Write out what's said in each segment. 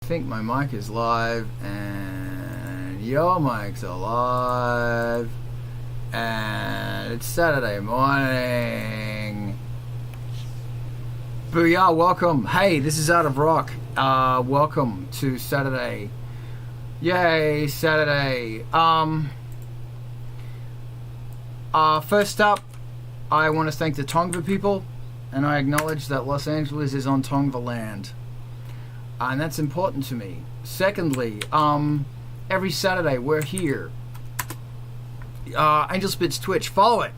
think my mic is live, and your mics are live, and it's Saturday morning. Booyah, welcome. Hey, this is Out of Rock. Welcome to Saturday. Yay, Saturday. First up, I want to thank the Tongva people, and I acknowledge that Los Angeles is on Tongva land. And that's important to me. Secondly, every Saturday we're here. ANGELSPIT'S Twitch, follow it.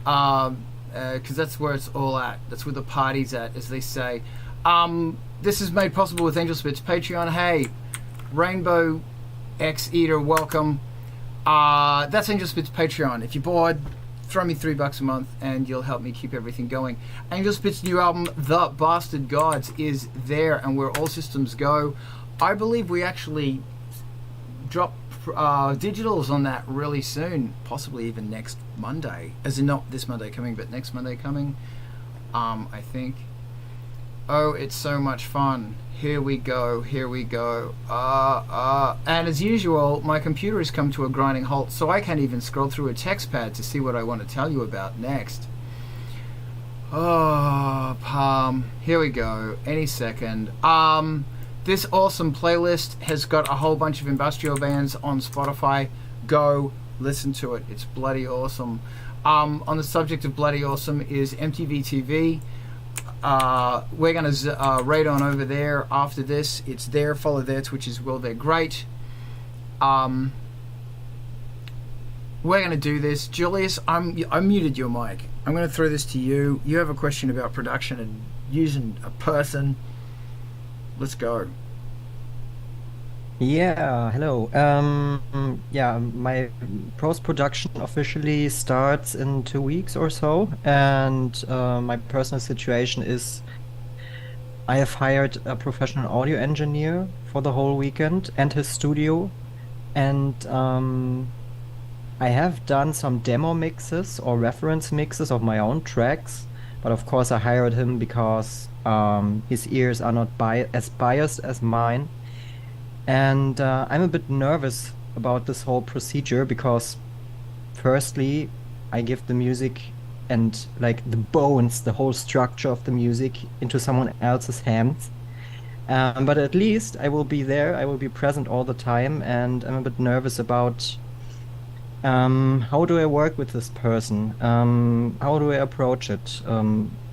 Because that's where it's all at. That's where the party's at, as they say. This is made possible with ANGELSPIT'S Patreon. Hey, Rainbow X Eater, welcome. That's ANGELSPIT'S Patreon. If you're bored, throw me $3 a month and you'll help me keep everything going. ANGELSPIT'S new album, The Bastard Gods, is there, and where all systems go. I believe we actually drop digitals on that really soon, possibly even next Monday, as in not this Monday coming, but next Monday coming, I think. Oh, it's so much fun. Here we go, here we go. And as usual, my computer has come to a grinding halt, so I can't even scroll through a text pad to see what I want to tell you about next. Oh, Palm. Here we go. Any second. This awesome playlist has got a whole bunch of industrial bands on Spotify. Go listen to it. It's bloody awesome. On the subject of bloody awesome is MTV TV. We're going to raid on over there after this. It's there. Follow their Twitch as well. They're great. We're going to do this. Julius, I muted your mic. I'm going to throw this to you. You have a question about production and using a person. Let's go. Yeah, hello. Yeah, my post-production officially starts in 2 weeks or so, and my personal situation is I have hired a professional audio engineer for the whole weekend and his studio, and I have done some demo mixes or reference mixes of my own tracks, but of course I hired him because his ears are not as biased as mine. And I'm a bit nervous about this whole procedure because firstly, I give the music and like the bones, the whole structure of the music into someone else's hands. But at least I will be there, I will be present all the time, and I'm a bit nervous about how do I work with this person? How do I approach it?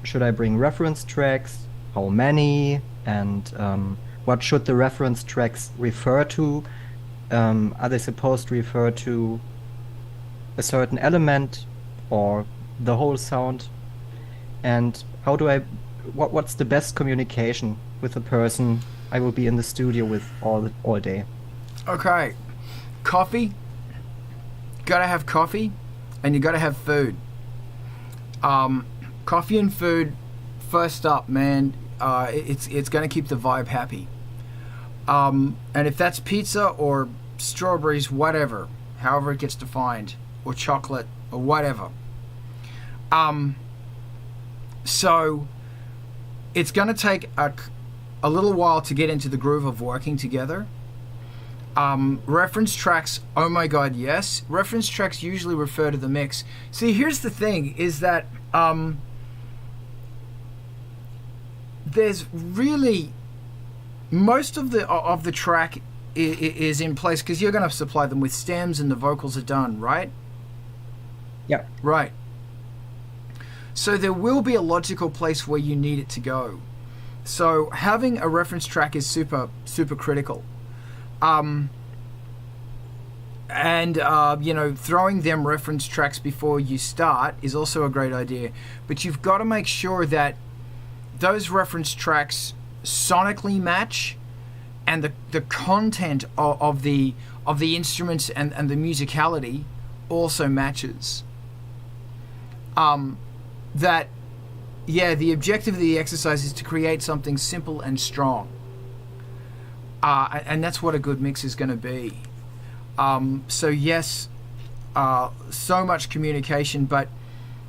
Should I bring reference tracks? How many? And what should the reference tracks refer to? Are they supposed to refer to a certain element or the whole sound? And how do what's the best communication with the person I will be in the studio with all day? Okay. Coffee. Gotta have coffee, and you gotta have food. Coffee and food, first up, man. It's going to keep the vibe happy. And if that's pizza or strawberries, whatever, however it gets defined, or chocolate, or whatever. So it's going to take a little while to get into the groove of working together. Reference tracks, oh my god, yes. Reference tracks usually refer to the mix. See, here's the thing, is that there's really most of the track is in place because you're going to supply them with stems and the vocals are done, right? Yeah. Right. So there will be a logical place where you need it to go. So having a reference track is super critical. And throwing them reference tracks before you start is also a great idea. But you've got to make sure that those reference tracks sonically match, and the content of the instruments and the musicality also matches. The objective of the exercise is to create something simple and strong, and that's what a good mix is going to be. So yes, so much communication, but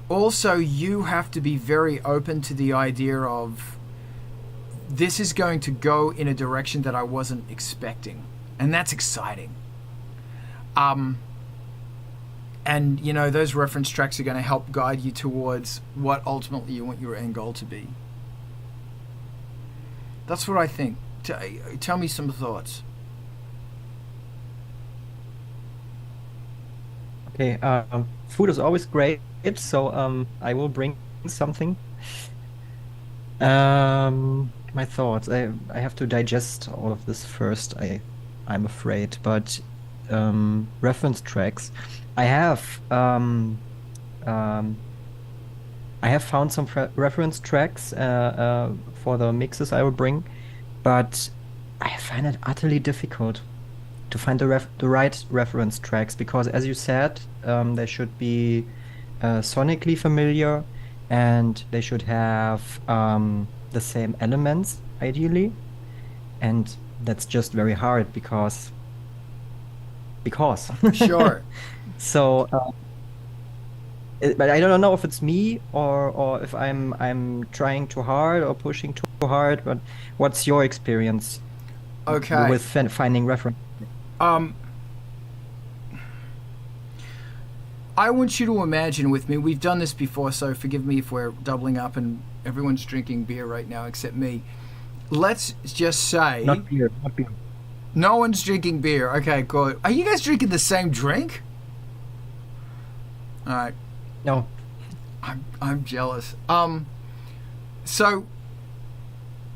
also you have to be very open to the idea of this is going to go in a direction that I wasn't expecting, and that's exciting. And you know, those reference tracks are going to help guide you towards what ultimately you want your end goal to be. That's what I think. Tell me some thoughts. Okay, food is always great, so I will bring something. My thoughts. I have to digest all of this first. I'm afraid, but reference tracks. I have found some reference tracks for the mixes I will bring, but I find it utterly difficult to find the right reference tracks because, as you said, they should be sonically familiar and they should have the same elements ideally, and that's just very hard because Sure. So but I don't know if it's me or if I'm trying too hard or pushing too hard, but what's your experience with finding reference? I want you to imagine with me, we've done this before, so forgive me if we're doubling up and everyone's drinking beer right now except me. Let's just say... Not beer. No one's drinking beer. Okay, good. Are you guys drinking the same drink? All right. No. I'm jealous. So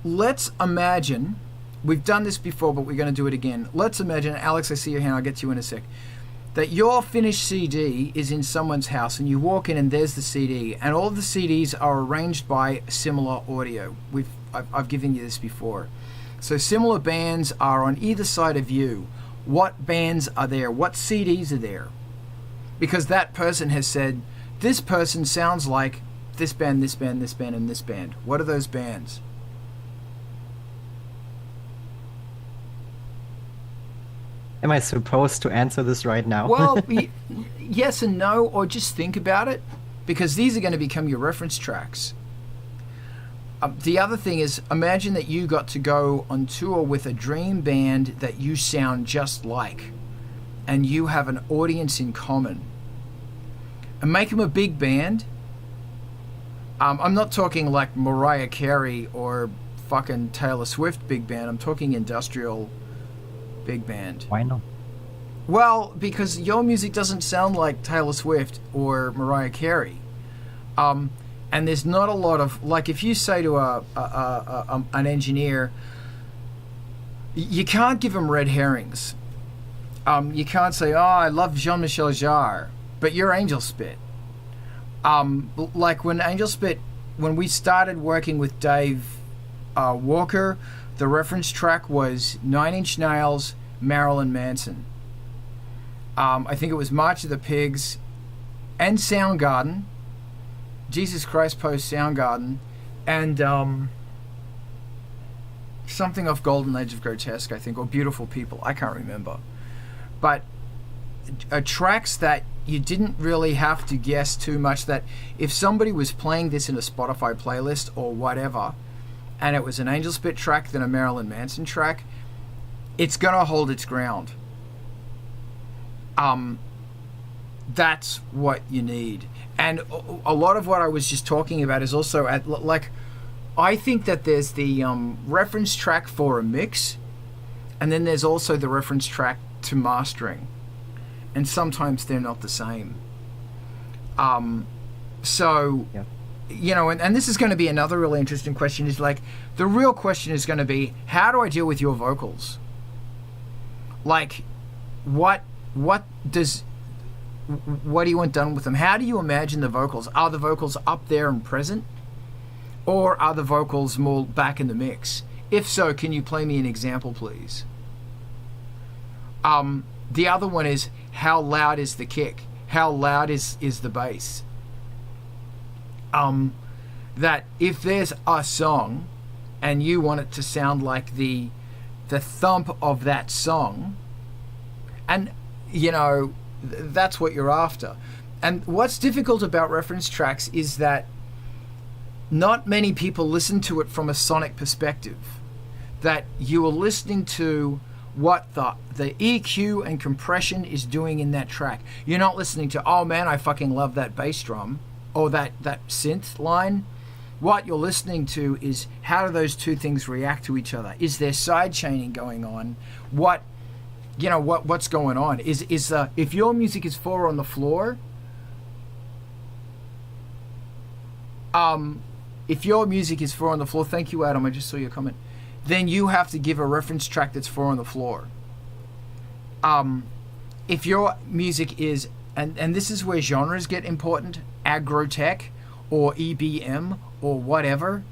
let's imagine, we've done this before, but we're going to do it again. Let's imagine, Alex, I see your hand, I'll get to you in a sec, that your finished CD is in someone's house and you walk in and there's the CD and all the CDs are arranged by similar audio. I've given you this before. So similar bands are on either side of you. What bands are there? What CDs are there? Because that person has said, this person sounds like this band, this band, this band, and this band. What are those bands? Am I supposed to answer this right now? Well, yes and no, or just think about it, because these are going to become your reference tracks. The other thing is, imagine that you got to go on tour with a dream band that you sound just like, and you have an audience in common. And make them a big band. I'm not talking like Mariah Carey or fucking Taylor Swift big band. I'm talking industrial big band. Why not? Well, because your music doesn't sound like Taylor Swift or Mariah Carey. And there's not a lot of, like, if you say to an engineer, you can't give them red herrings. You can't say, oh, I love Jean-Michel Jarre, but you're ANGELSPIT. Like when we started working with Dave Walker, the reference track was 9 Inch Nails, Marilyn Manson. I think it was March of the Pigs and Soundgarden. Jesus Christ Post Soundgarden, and something off Golden Age of Grotesque, I think, or Beautiful People, I can't remember. But tracks that you didn't really have to guess too much, that if somebody was playing this in a Spotify playlist or whatever, and it was an ANGELSPIT track than a Marilyn Manson track, it's going to hold its ground. That's what you need. And a lot of what I was just talking about is also I think that there's the reference track for a mix, and then there's also the reference track to mastering, and sometimes they're not the same. So, yeah. You know, and this is going to be another really interesting question, is like, the real question is going to be, how do I deal with your vocals? Like, what do you want done with them? How do you imagine the vocals? Are the vocals up there and present? Or are the vocals more back in the mix? If so, can you play me an example, please? The other one is, how loud is the kick? How loud is the bass? That if there's a song and you want it to sound like the thump of that song, and, you know, that's what you're after. And what's difficult about reference tracks is that not many people listen to it from a sonic perspective. That you are listening to what the EQ and compression is doing in that track. You're not listening to, oh man, I fucking love that bass drum or that synth line. What you're listening to is how do those two things react to each other? Is there side chaining going on? What's going on? Is if your music is 4 on the floor, if your music is 4 on the floor, thank you, Adam, I just saw your comment, then you have to give a reference track that's 4 on the floor. If your music is, and this is where genres get important, agrotech or EBM or whatever,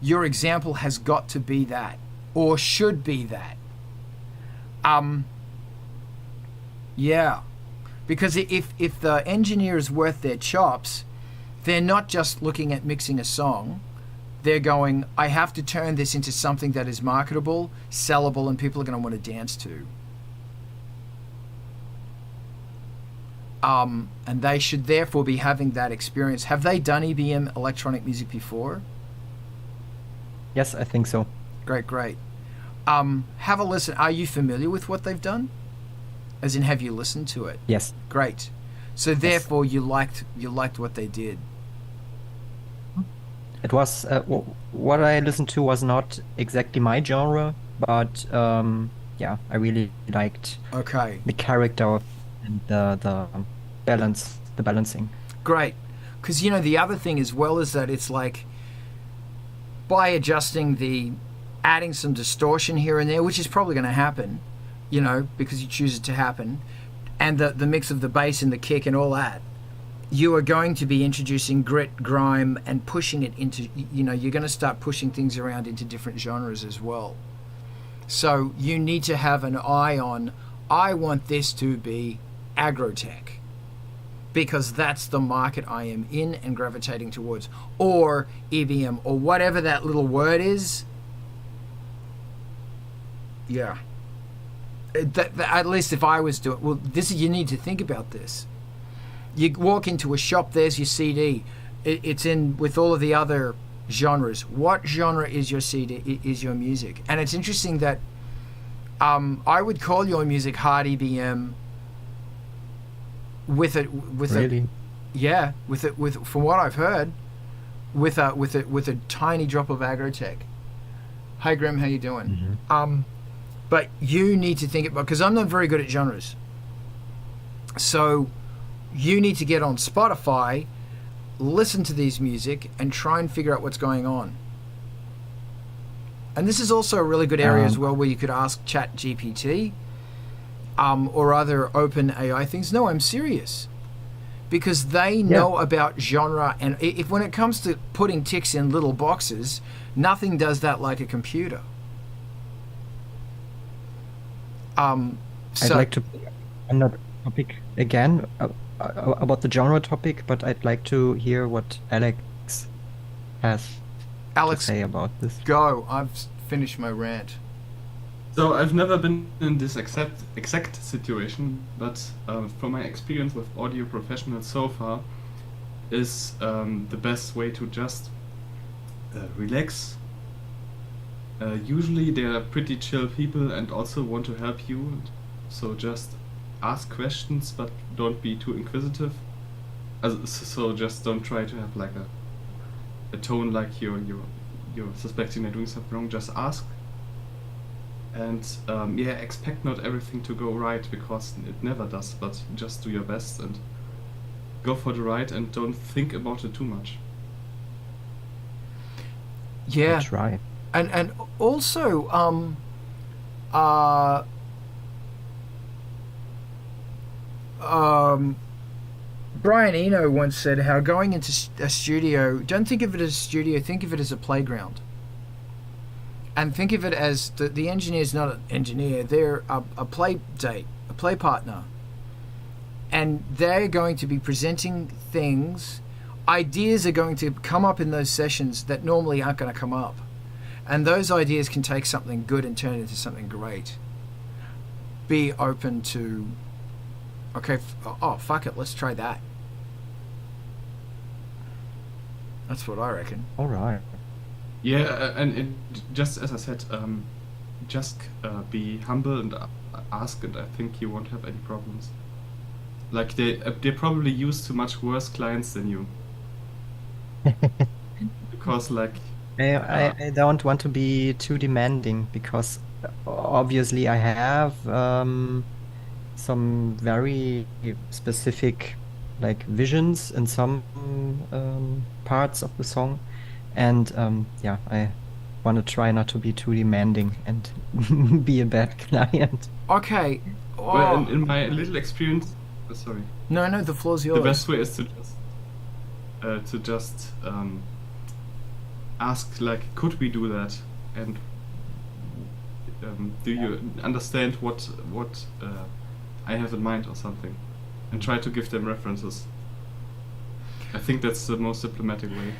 your example has got to be that, or should be that. Yeah. Because if the engineer is worth their chops, they're not just looking at mixing a song. They're going, I have to turn this into something that is marketable, sellable, and people are going to want to dance to. And they should therefore be having that experience. Have they done EBM electronic music before? Yes, I think so. Great. Have a listen. Are you familiar with what they've done? As in, have you listened to it? Yes. Great. So therefore, you liked what they did. It was what I listened to was not exactly my genre, but I really liked the character and the balancing. Great, because the other thing as well is that it's like by adding some distortion here and there, which is probably going to happen, because you choose it to happen, and the mix of the bass and the kick and all that. You are going to be introducing grit, grime, and pushing it into, you're going to start pushing things around into different genres as well. So you need to have an eye on, I want this to be agrotech, because that's the market I am in and gravitating towards, or EBM, or whatever that little word is. Yeah. At least if I was doing, you need to think about this. You walk into a shop, there's your CD. It's in with all of the other genres. What genre is your CD? Is your music? And it's interesting that I would call your music hard EBM. With from what I've heard, with a tiny drop of agrotech. Hi Graham, how you doing? Mm-hmm. But you need to think about, because I'm not very good at genres. So you need to get on Spotify, listen to these music, and try and figure out what's going on. And this is also a really good area as well, where you could ask ChatGPT or other open AI things. No, I'm serious. Because they know about genre, and if when it comes to putting ticks in little boxes, nothing does that like a computer. I'd like to on that topic again, about the genre topic, but I'd like to hear what Alex has to say about this. Go. I've finished my rant. So I've never been in this exact situation, but from my experience with audio professionals so far, is the best way to just relax. Usually they are pretty chill people and also want to help you, so just ask questions, but don't be too inquisitive. So just don't try to have like a tone like you're suspecting they're doing something wrong. Just ask, and expect not everything to go right, because it never does. But just do your best and go for the ride, and don't think about it too much. Yeah, that's right. And also Brian Eno once said how going into a studio, don't think of it as a studio, think of it as a playground. And think of it as the engineer's not an engineer, they're a play date, a play partner. And they're going to be presenting things, ideas are going to come up in those sessions that normally aren't going to come up. And those ideas can take something good and turn it into something great. Be open to, okay, fuck it, let's try that. That's what I reckon. All right. Yeah, and just as I said, just be humble and ask, and I think you won't have any problems. Like they're probably used to much worse clients than you, because like I don't want to be too demanding because obviously I have some very specific like visions in some parts of the song, and yeah, I want to try not to be too demanding and be a bad client. Okay. well, in my little experience, sorry, No, the floor's yours. the best way is to just ask like, could we do that, and do you understand what I have in mind or something, and try to give them references. I think that's the most diplomatic way.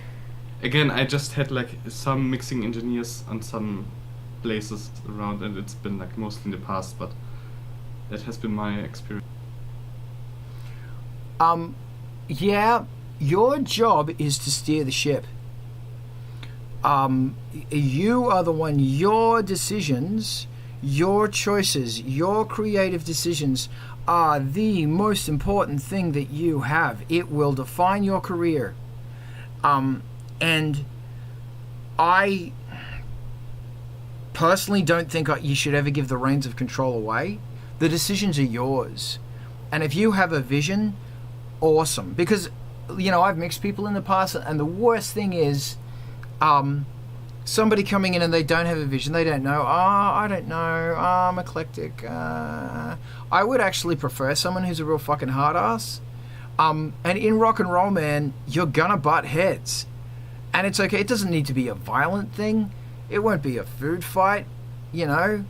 Again, I just had like some mixing engineers on some places around, and it's been like mostly in the past, but that has been my experience. Yeah, your job is to steer the ship. You are the one, your decisions, your choices, your creative decisions are the most important thing that you have. It will define your career. And I personally don't think you should ever give the reins of control away. The decisions are yours. And if you have a vision, awesome. Because, you know, I've mixed people in the past, and the worst thing is somebody coming in and they don't have a vision. They don't know. I don't know. I'm eclectic. I would actually prefer someone who's a real fucking hard ass. And in rock and roll, man, you're gonna butt heads. And it's okay. It doesn't need to be a violent thing. It won't be a food fight, you know.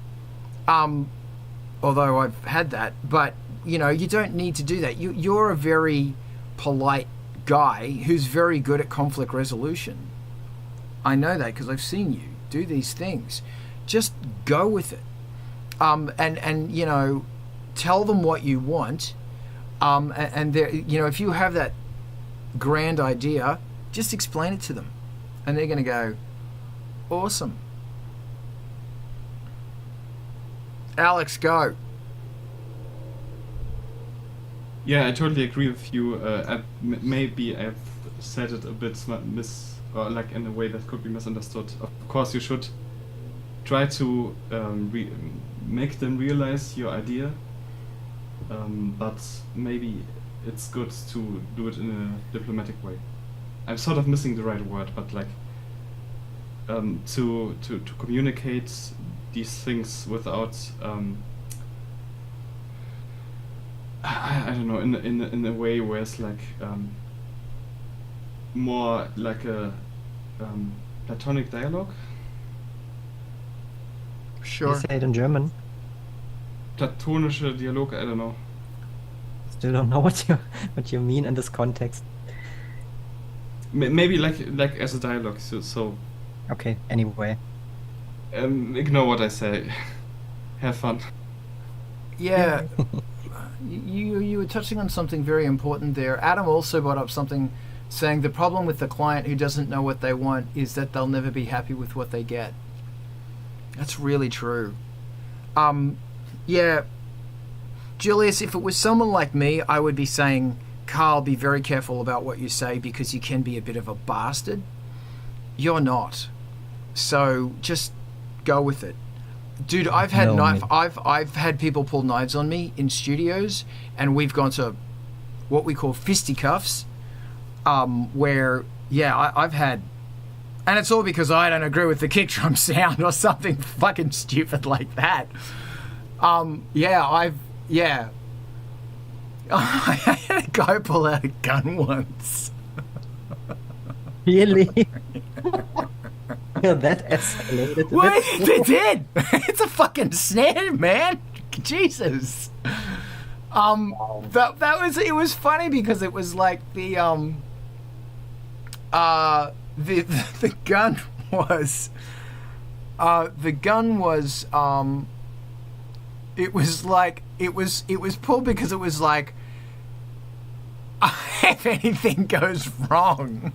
Although I've had that. But, you know, you don't need to do that. You're a very polite guy who's very good at conflict resolution. I know that because I've seen you do these things. Just go with it. And you know, tell them what you want. And you know, if you have that grand idea, just explain it to them. And they're going to go, awesome. Alex, go. Yeah, I totally agree with you. Maybe I've said it a bit or like in a way that could be misunderstood. Of course, you should try to make them realize your idea, but maybe it's good to do it in a diplomatic way. I'm sort of missing the right word, but like to communicate these things without I don't know, in a way where it's like more like a platonic dialogue. Sure. You say it in German. Platonische Dialog, I don't know. Still don't know what you mean in this context. Maybe like as a dialogue. So Okay, anyway. ignore what I say. Have fun. Yeah. You were touching on something very important there. Adam also brought up something saying the problem with the client who doesn't know what they want is that they'll never be happy with what they get. That's really true. Yeah, Julius, if it was someone like me, I would be saying, Carl, be very careful about what you say because you can be a bit of a bastard. You're not. So just go with it. Dude, I've had I've had people pull knives on me in studios, and we've gone to what we call fisticuffs, where I've had, and it's all because I don't agree with the kick drum sound or something fucking stupid like that. I had a guy pull out a gun once. Really? Yeah, that escalated. Well, it did. It's a fucking snare, man. Jesus. That was, it was funny because it was like the gun was it was like it was pulled because it was like if anything goes wrong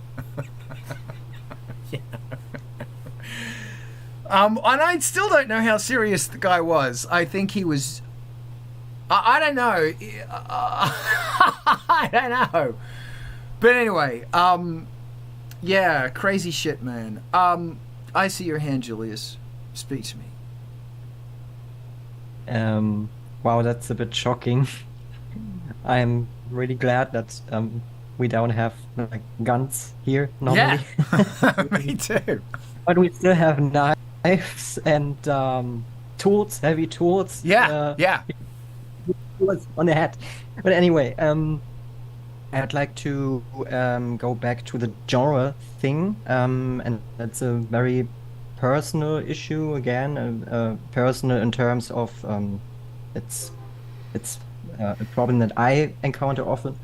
And I still don't know how serious the guy was. I think he was. I don't know. I don't know. But anyway, yeah, crazy shit, man. I see your hand, Julius. Speak to me. Wow, that's a bit shocking. I'm really glad that we don't have like guns here normally. Yeah, me too. But we still have knives and tools, heavy tools. Yeah. Tools on the head. But anyway, I'd like to go back to the genre thing, and that's a very personal issue again, personal in terms of it's a problem that I encounter often.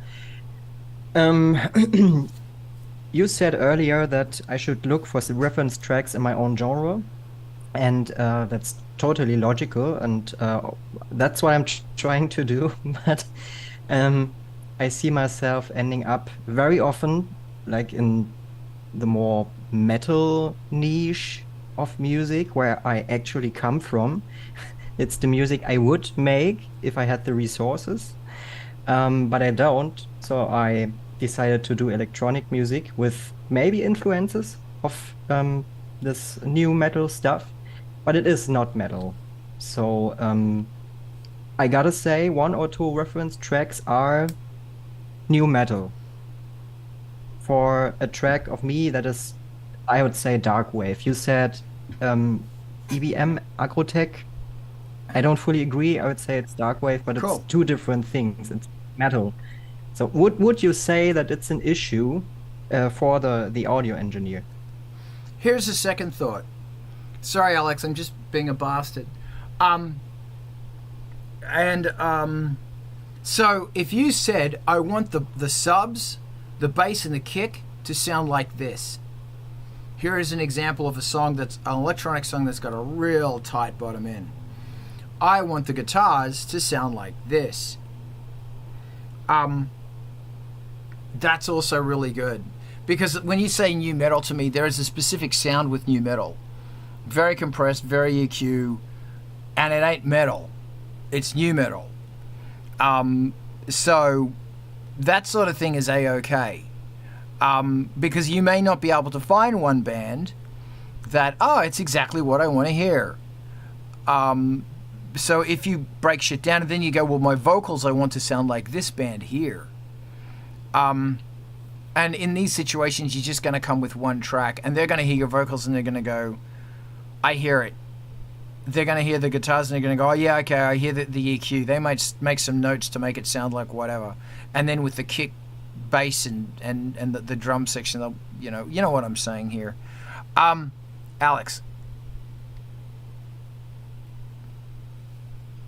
You said earlier that I should look for some reference tracks in my own genre, and that's totally logical, and that's what I'm trying to do. But I see myself ending up very often, like in the more metal niche of music, where I actually come from. It's the music I would make if I had the resources, but I don't. So I decided to do electronic music with maybe influences of this new metal stuff, but it is not metal. So I gotta say, one or two reference tracks are new metal. For a track of me that is, I would say, dark wave. You said EBM, agrotech. I don't fully agree. I would say it's dark wave, but Cool. it's two different things. It's metal. So would you say that it's an issue for the audio engineer? Here's a second thought. Sorry, Alex, I'm just being a bastard. So if you said, I want the subs, the bass and the kick to sound like this. Here is an example of a song that's an electronic song that's got a real tight bottom end. I want the guitars to sound like this. That's also really good. Because when you say new metal to me, there is a specific sound with new metal. Very compressed, very EQ, and it ain't metal. It's new metal. So that sort of thing is A-okay. Because you may not be able to find one band that, it's exactly what I want to hear. So if you break shit down and then you go, well, my vocals, I want to sound like this band here. And in these situations, you're just going to come with one track, and they're going to hear your vocals, and they're going to go, I hear it. They're going to hear the guitars, and they're going to go, oh, yeah, okay, I hear the EQ. They might make some notes to make it sound like whatever. And then with the kick, bass, and the drum section, they'll, you know what I'm saying here. Alex.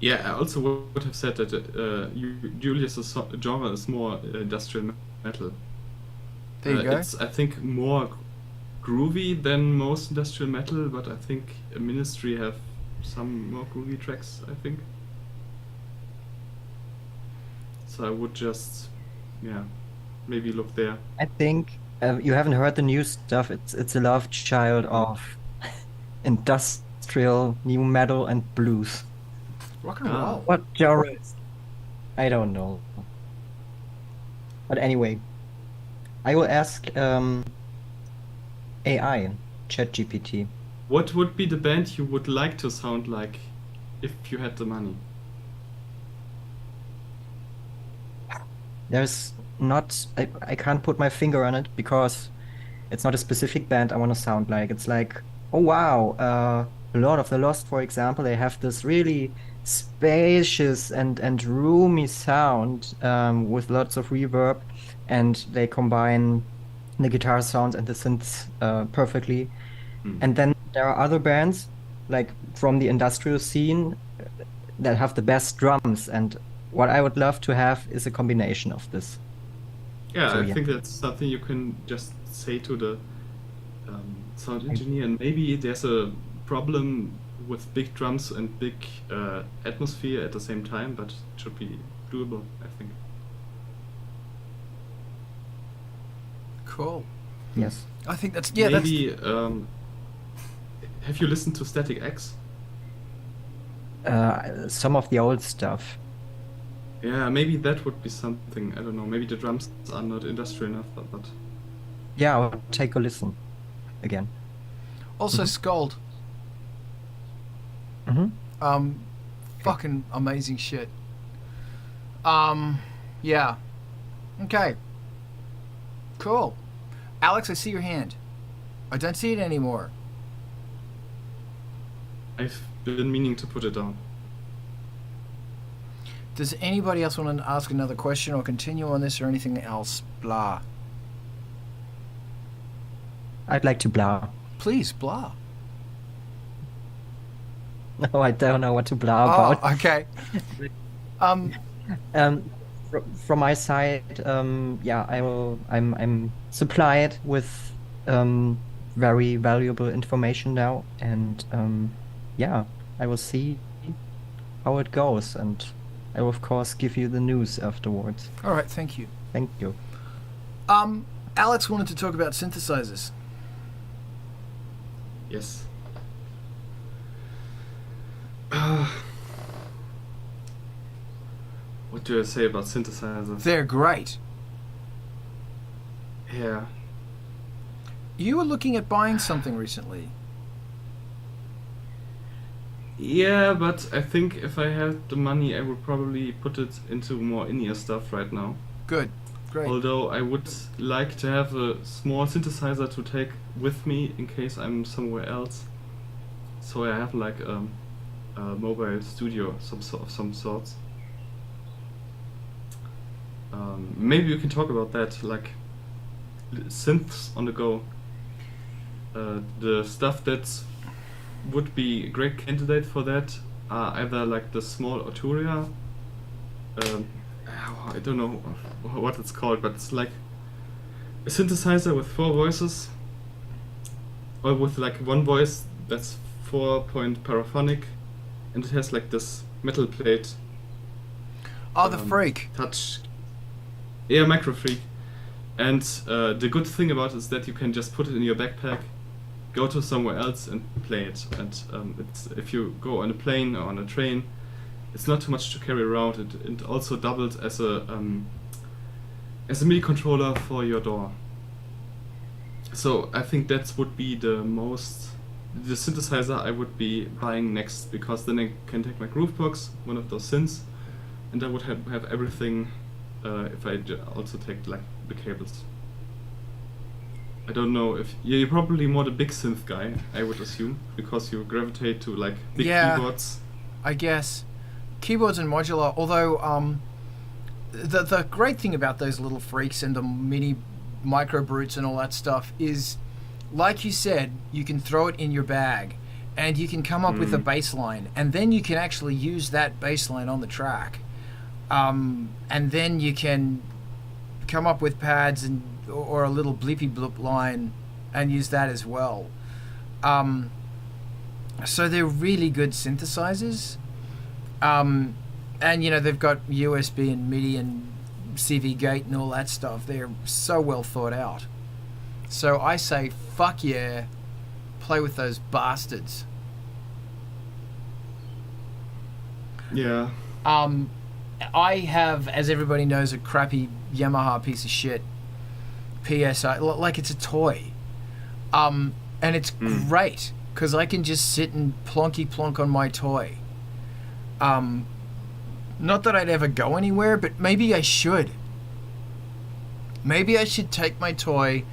Yeah, I also would have said that Julius' genre is more industrial metal. There you go. It's, I think, more groovy than most industrial metal, but I think Ministry have some more groovy tracks, I think. So I would just, maybe look there. I think you haven't heard the new stuff. It's a love child of industrial new metal and blues. Rock and roll. What genre is? I don't know. But anyway, I will ask AI, ChatGPT. What would be the band you would like to sound like if you had the money? There's not, I can't put my finger on it because it's not a specific band I want to sound like. It's like, oh wow, Lord of the Lost, for example, they have this really spacious and roomy sound with lots of reverb, and they combine the guitar sounds and the synths perfectly. And then there are other bands like from the industrial scene that have the best drums, and what I would love to have is a combination of this. Yeah, So, I yeah. think that's something you can just say to the sound engineer, and maybe there's a problem with big drums and big atmosphere at the same time, but it should be doable, I think. Cool. Yes. I think that's Maybe. Have you listened to Static X? Some of the old stuff. Yeah, maybe that would be something. I don't know. Maybe the drums are not industrial enough, but Yeah, I'll take a listen again. also Scold. Mm-hmm. Fucking amazing shit. Yeah. Okay. Cool. Alex, I see your hand. I don't see it anymore. I've been meaning to put it down. Does anybody else want to ask another question or continue on this or anything else? Blah. I'd like to blah. Please, blah. No, I don't know what to blah about. Oh, okay. From my side, yeah, I'm supplied with very valuable information now, and yeah, I will see how it goes, and I will of course give you the news afterwards. All right, thank you. Thank you. Alex wanted to talk about synthesizers. Yes. What do I say about synthesizers? They're great. Yeah. You were looking at buying something recently. Yeah, but I think if I had the money, I would probably put it into more in-ear stuff right now. Good. Great. Although I would like to have a small synthesizer to take with me in case I'm somewhere else. So I have like a mobile studio of some sorts. Maybe you can talk about that, like synths on the go. The stuff that would be a great candidate for that are either like the small Arturia. I don't know what it's called, but it's like a synthesizer with 4 voices, or with like one voice that's 4-point paraphonic, and it has like this metal plate. Oh, the freak. Touch. Yeah, Micro Freak. And the good thing about it is that you can just put it in your backpack, go to somewhere else and play it. And it's, if you go on a plane or on a train, it's not too much to carry around. It also doubles as a MIDI controller for your DAW. So I think that would be the synthesizer I would be buying next, because then I can take my Groovebox, one of those synths, and I would have everything if I also take like the cables. I don't know if you're probably more the big synth guy, I would assume, because you gravitate to like big keyboards. I guess keyboards and modular. Although the great thing about those little freaks and the mini micro brutes and all that stuff is, like you said, you can throw it in your bag and you can come up with a bass line, and then you can actually use that bass line on the track, and then you can come up with pads and or a little bleepy bloop line and use that as well. So they're really good synthesizers, and you know, they've got USB and MIDI and CV gate and all that stuff. They're so well thought out. So I say, fuck yeah, play with those bastards. Yeah. I have, as everybody knows, a crappy Yamaha piece of shit PSI, like it's a toy. And it's great because I can just sit and plonky plonk on my toy. Not that I'd ever go anywhere, but maybe I should. Maybe I should take my toy,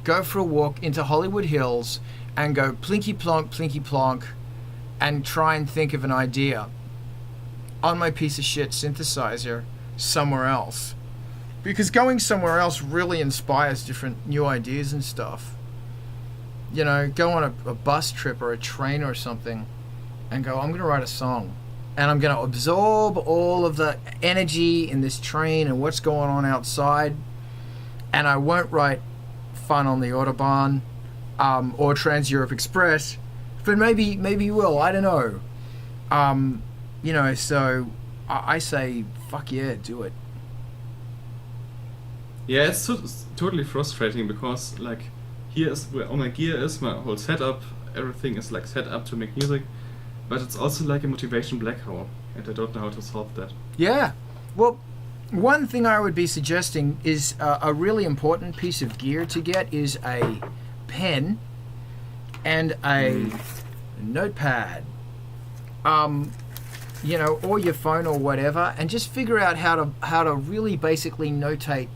go for a walk into Hollywood Hills, and go plinky plonk, and try and think of an idea on my piece of shit synthesizer somewhere else. Because going somewhere else really inspires different new ideas and stuff. You know, go on a bus trip or a train or something and go, I'm going to write a song. And I'm going to absorb all of the energy in this train and what's going on outside. And I won't write Fun on the Autobahn or Trans-Europe Express. But maybe you will. I don't know. You know, so I say, fuck yeah, do it. Yeah, it's totally frustrating because, like, here is where all my gear is, my whole setup, everything is like set up to make music, but it's also like a motivation black hole, and I don't know how to solve that. Yeah. Well, one thing I would be suggesting is a really important piece of gear to get is a pen and a notepad. You know, or your phone or whatever, and just figure out how to really basically notate.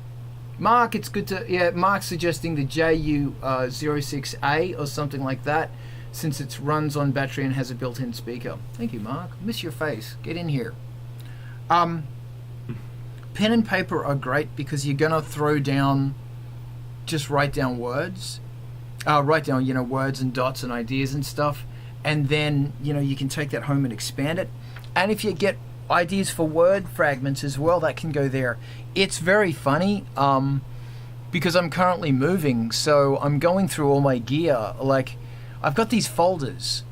Mark, it's good to Mark's suggesting the JU06A or something like that, since it runs on battery and has a built-in speaker. Thank you, Mark. Miss your face. Get in here. Pen and paper are great because you're gonna write down words, words and dots and ideas and stuff, and then you can take that home and expand it. And if you get ideas for word fragments as well, that can go there. It's very funny because I'm currently moving, so I'm going through all my gear. Like, I've got these folders,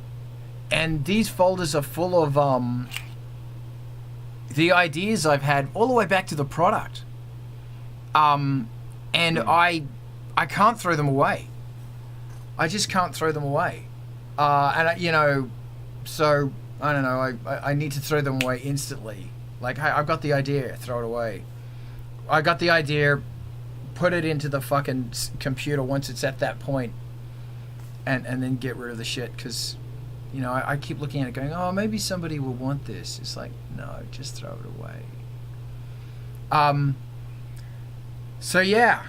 and these folders are full of the ideas I've had all the way back to the product. And I can't throw them away. I just can't throw them away. So I don't know. I need to throw them away instantly. Like, I've got the idea, throw it away. I got the idea, put it into the fucking computer once it's at that point, and then get rid of the shit. Because, I keep looking at it, going, oh, maybe somebody will want this. It's like, no, just throw it away. So yeah,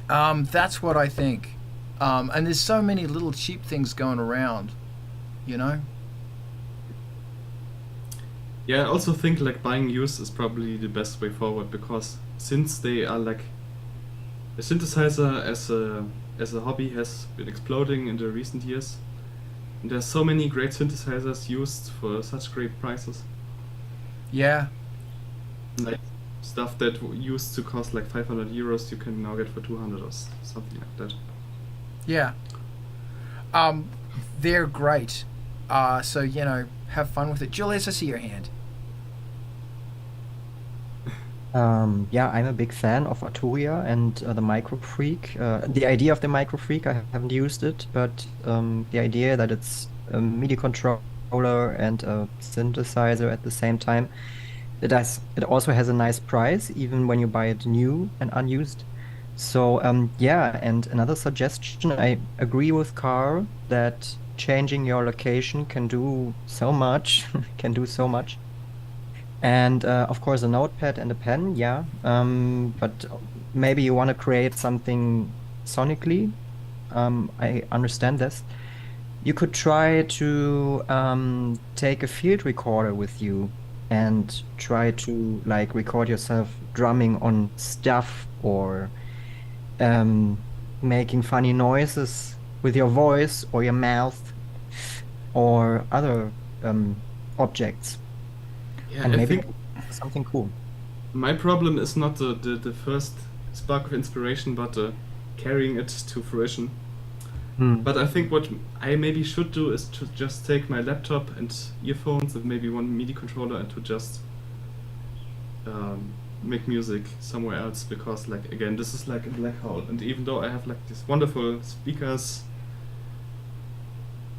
that's what I think. And there's so many little cheap things going around, Yeah, I also think like buying used is probably the best way forward, because since they are like a synthesizer as a hobby has been exploding in the recent years, and there's so many great synthesizers used for such great prices. Yeah. Like stuff that used to cost like 500 euros, you can now get for 200 or something like that. Yeah. They're great. So, have fun with it. Julius, I see your hand. Yeah, I'm a big fan of Arturia and the Micro Freak. The idea of the Micro Freak, I haven't used it, but the idea that it's a MIDI controller and a synthesizer at the same time, it also has a nice price, even when you buy it new and unused. So yeah, and another suggestion, I agree with Carl that changing your location can do so much, And of course, a notepad and a pen, yeah. But maybe you want to create something sonically. I understand this. You could try to take a field recorder with you and try to like record yourself drumming on stuff or making funny noises with your voice or your mouth or other objects. Yeah, And I maybe think something cool. my problem is not the first spark of inspiration, but carrying it to fruition. But I think what I maybe should do is to just take my laptop and earphones and maybe one MIDI controller and to just make music somewhere else, because like again, this is like a black hole, and even though I have like these wonderful speakers,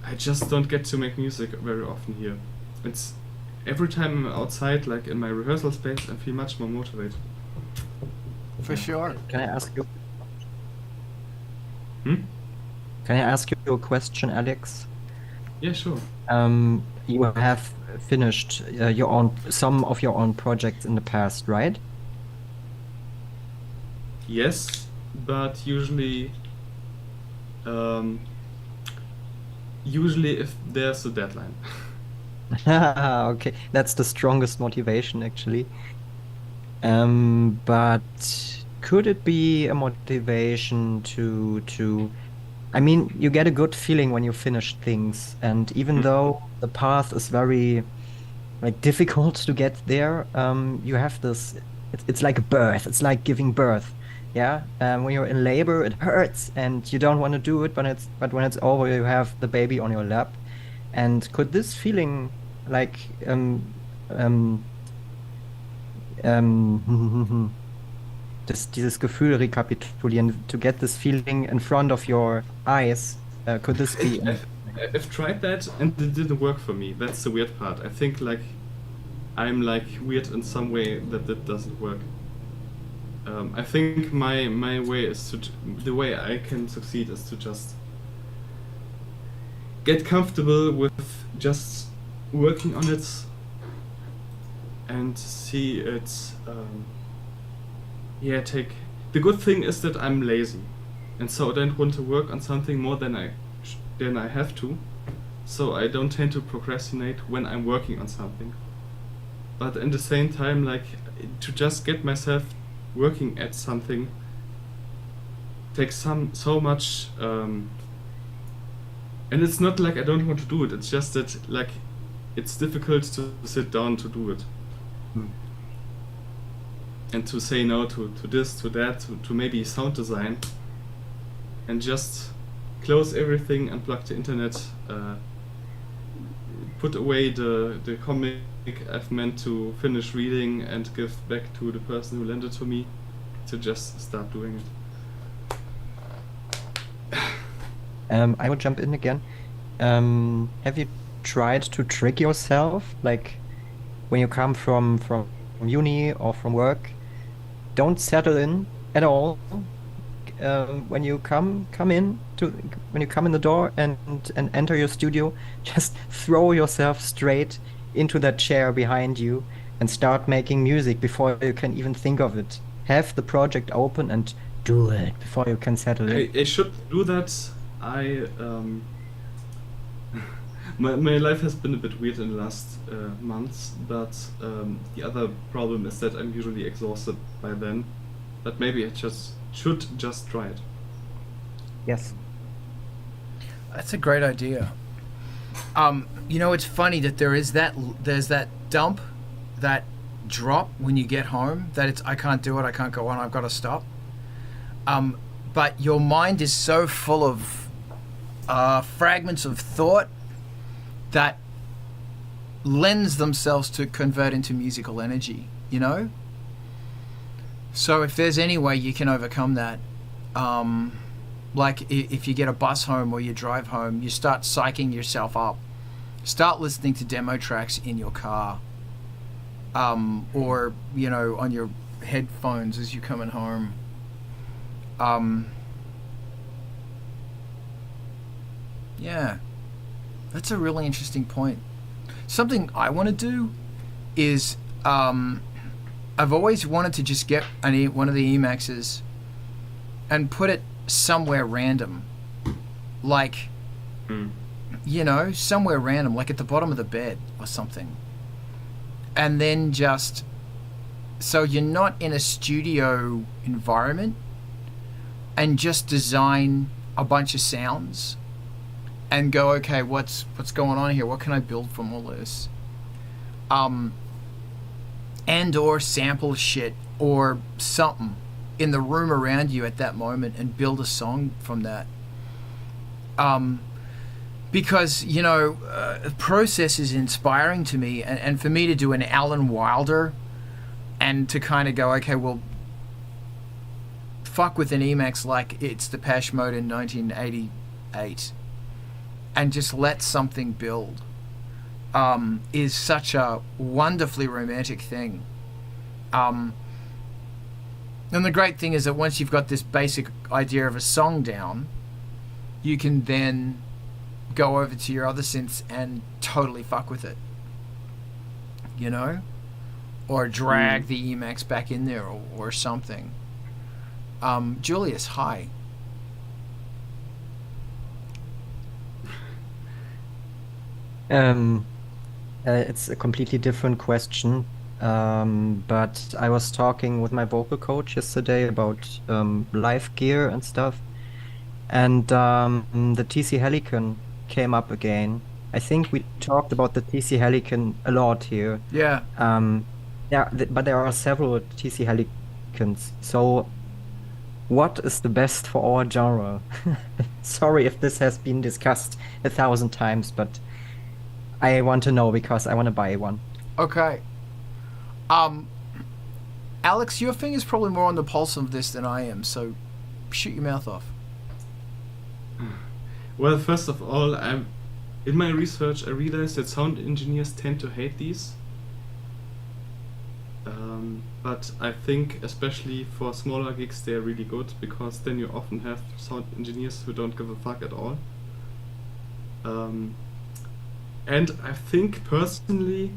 I just don't get to make music very often here. It's every time I'm outside, like in my rehearsal space, I feel much more motivated. For sure. Can I ask you? Hmm? Can I ask you a question, Alex? Yeah, sure. You have finished some of your own projects in the past, right? Yes, but usually if there's a deadline. Okay, that's the strongest motivation actually. But could it be a motivation to I mean, you get a good feeling when you finish things, and even though the path is very like difficult to get there, you have this. It's like a birth. It's like giving birth. Yeah. When you're in labor, it hurts, and you don't want to do it. But when it's over, you have the baby on your lap. And could this feeling like dieses Gefühl rekapitulieren, to get this feeling in front of your eyes. Could this be? I've tried that and it didn't work for me. That's the weird part. I think like I'm like weird in some way that doesn't work. I think my way is the way I can succeed is to just get comfortable with just working on it and see it. Take. The good thing is that I'm lazy, and so I don't want to work on something more than I have to. So I don't tend to procrastinate when I'm working on something. But at the same time, like to just get myself working at something takes so much. And it's not like I don't want to do it. It's just that like it's difficult to sit down to do it. And to say no to this, to that, to maybe sound design, and just close everything, unplug the internet, put away the comic I've meant to finish reading and give back to the person who lent it to me, to just start doing it. I would jump in again. Have you tried to trick yourself? Like when you come from uni or from work, don't settle in at all. When you come in the door and enter your studio, just throw yourself straight into that chair behind you and start making music before you can even think of it. Have the project open and do it before you can settle in. I should do that. My life has been a bit weird in the last months, but the other problem is that I'm usually exhausted by then. But maybe I should just try it. Yes. That's a great idea. It's funny that there's that dump, that drop when you get home, that it's I can't do it, I can't go on, I've got to stop. But your mind is so full of fragments of thought that lends themselves to convert into musical energy, So if there's any way you can overcome that, like if you get a bus home or you drive home, you start psyching yourself up. Start listening to demo tracks in your car, or on your headphones as you're coming home. Yeah, that's a really interesting point. Something I want to do is I've always wanted to just get one of the Emaxes and put it somewhere random, like somewhere random, like at the bottom of the bed or something, and then just so you're not in a studio environment, and just design a bunch of sounds and go, okay, what's going on here? What can I build from all this? And or sample shit or something in the room around you at that moment and build a song from that. Because, the process is inspiring to me, and for me to do an Alan Wilder and to kind of go, okay, well, fuck with an Emax like it's Depeche Mode in 1988 and just let something build is such a wonderfully romantic thing. And the great thing is that once you've got this basic idea of a song down, you can then go over to your other synths and totally fuck with it, or drag the Emax back in there or something. Julius, hi. It's a completely different question, but I was talking with my vocal coach yesterday about live gear and stuff, and the TC Helicon came up again. I think we talked about the TC Helicon a lot here. Yeah. But there are several TC Helicons. So, what is the best for our genre? Sorry if this has been discussed 1,000 times, but I want to know because I want to buy one. Okay. Alex, your finger's probably more on the pulse of this than I am, so shoot your mouth off. Well, first of all, in my research I realized that sound engineers tend to hate these. But I think especially for smaller gigs they're really good, because then you often have sound engineers who don't give a fuck at all. And I think personally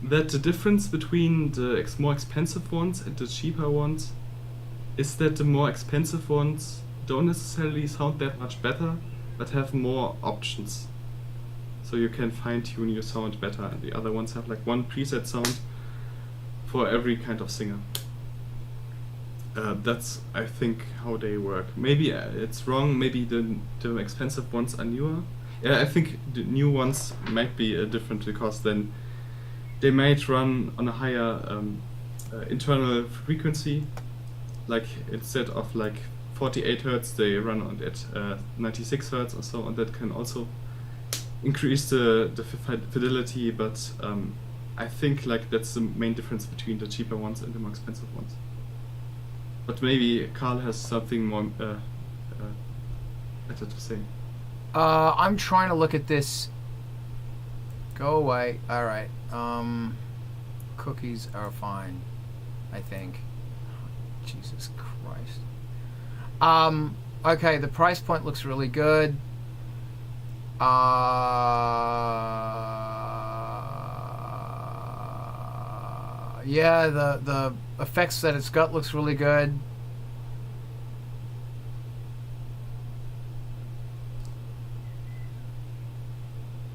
that the difference between the more expensive ones and the cheaper ones is that the more expensive ones don't necessarily sound that much better, but have more options. So you can fine-tune your sound better, and the other ones have like one preset sound for every kind of singer. That's, I think, how they work. Maybe it's wrong, maybe the expensive ones are newer. Yeah, I think the new ones might be different, because then they might run on a higher internal frequency. Like instead of like 48 Hertz, they run on at 96 Hertz or so, and that can also increase the fidelity, but I think like that's the main difference between the cheaper ones and the more expensive ones. But maybe Carl has something more better to say. I'm trying to look at this. Go away. Alright. Cookies are fine, I think. Jesus Christ. Okay, the price point looks really good. Yeah, the effects that it's got looks really good.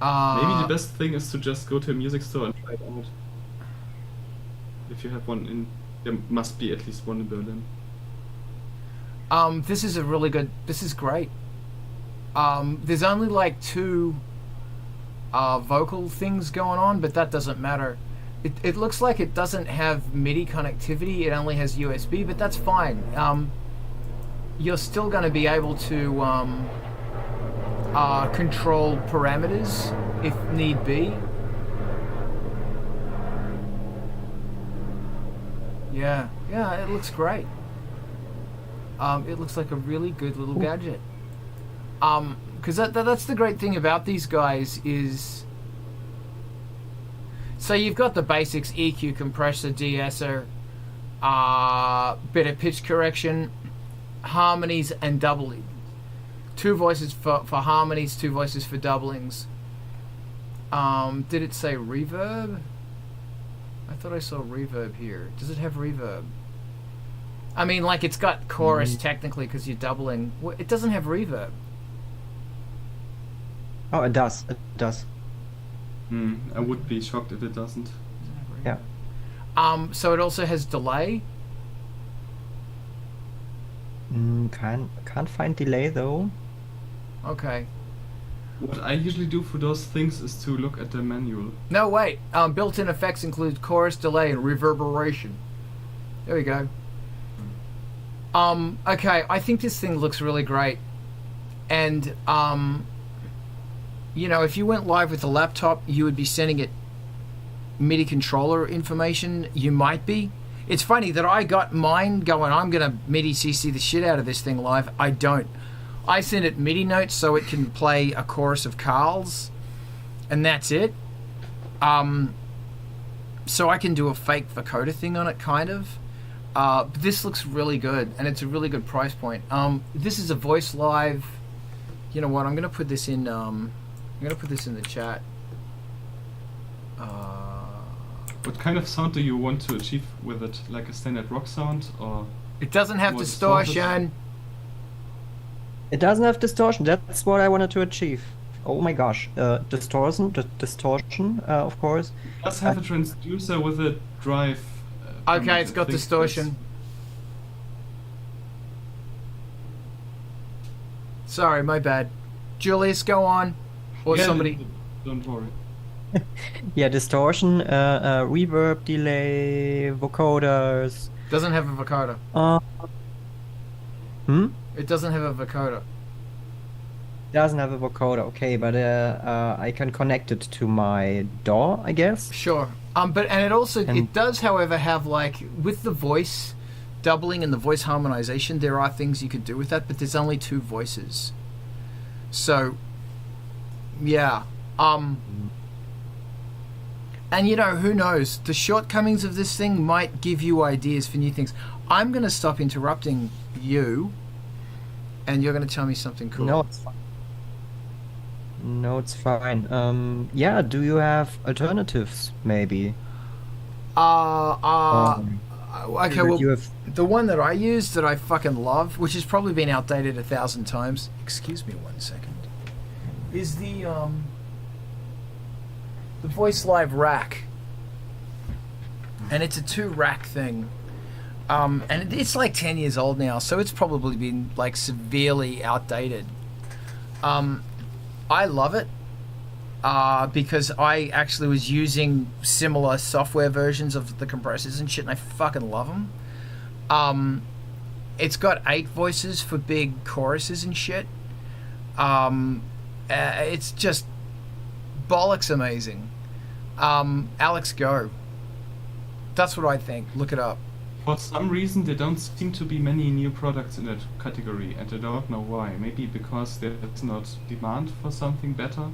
Maybe the best thing is to just go to a music store and try it out. If you have one in, there must be at least one in Berlin. This is a really good. This is great. There's only like 2 vocal things going on, but that doesn't matter. It looks like it doesn't have MIDI connectivity. It only has USB, but that's fine. You're still going to be able to control parameters if need be. Yeah, it looks great. It looks like a really good little gadget. Because that's the great thing about these guys is, so you've got the basics: EQ, compressor, de-esser, bit of pitch correction, harmonies, and doubling. 2 voices for harmonies, 2 voices for doublings. Did it say reverb? I thought I saw reverb here. Does it have reverb? I mean, like, it's got chorus technically because you're doubling. It doesn't have reverb. Oh, it does. It does. I would be shocked if it doesn't. Yeah. So it also has delay. Can't find delay though. Okay. What I usually do for those things is to look at the manual. No, wait. Built-in effects include chorus, delay, and reverberation. There we go. Okay, I think this thing looks really great. And, you know, if you went live with a laptop, you would be sending it MIDI controller information. You might be. It's funny that I got mine going, I'm going to MIDI CC the shit out of this thing live. I don't. I send it MIDI notes so it can play a chorus of Carl's, and that's it. So I can do a fake vocoder thing on it, kind of. But this looks really good, and it's a really good price point. This is a Voice Live. You know what? I'm gonna put this in. I'm gonna put this in the chat. What kind of sound do you want to achieve with it? Like a standard rock sound, or? It doesn't have distortion. It doesn't have distortion. That's what I wanted to achieve. Oh my gosh, distortion, of course. It does have a transducer with a drive. Okay, it's got distortion. Sorry, my bad. Julius, go on. Or somebody. Don't worry. Yeah, distortion, reverb, delay, vocoders. Doesn't have a vocoder. It doesn't have a vocoder. doesn't have a vocoder, okay, but I can connect it to my DAW, I guess. Sure. But it also it does, however, have like with the voice doubling and the voice harmonization, there are things you could do with that, but there's only 2 voices. So, yeah. And you know, who knows? The shortcomings of this thing might give you ideas for new things. I'm going to stop interrupting you, and you're going to tell me something cool. No, it's fine. No, it's fine. Yeah, do you have alternatives, maybe? Okay, well, you have... the one that I use that I fucking love, which has probably been outdated 1,000 times, excuse me 1 second, is the Voice Live rack. And it's a 2-rack thing. And it's like 10 years old now, so it's probably been like severely outdated. I love it because I actually was using similar software versions of the compressors and shit, and I fucking love them. It's got 8 voices for big choruses and shit. It's just bollocks amazing. Alex, go. That's what I think. Look it up. For some reason, there don't seem to be many new products in that category, and I don't know why. Maybe because there's not demand for something better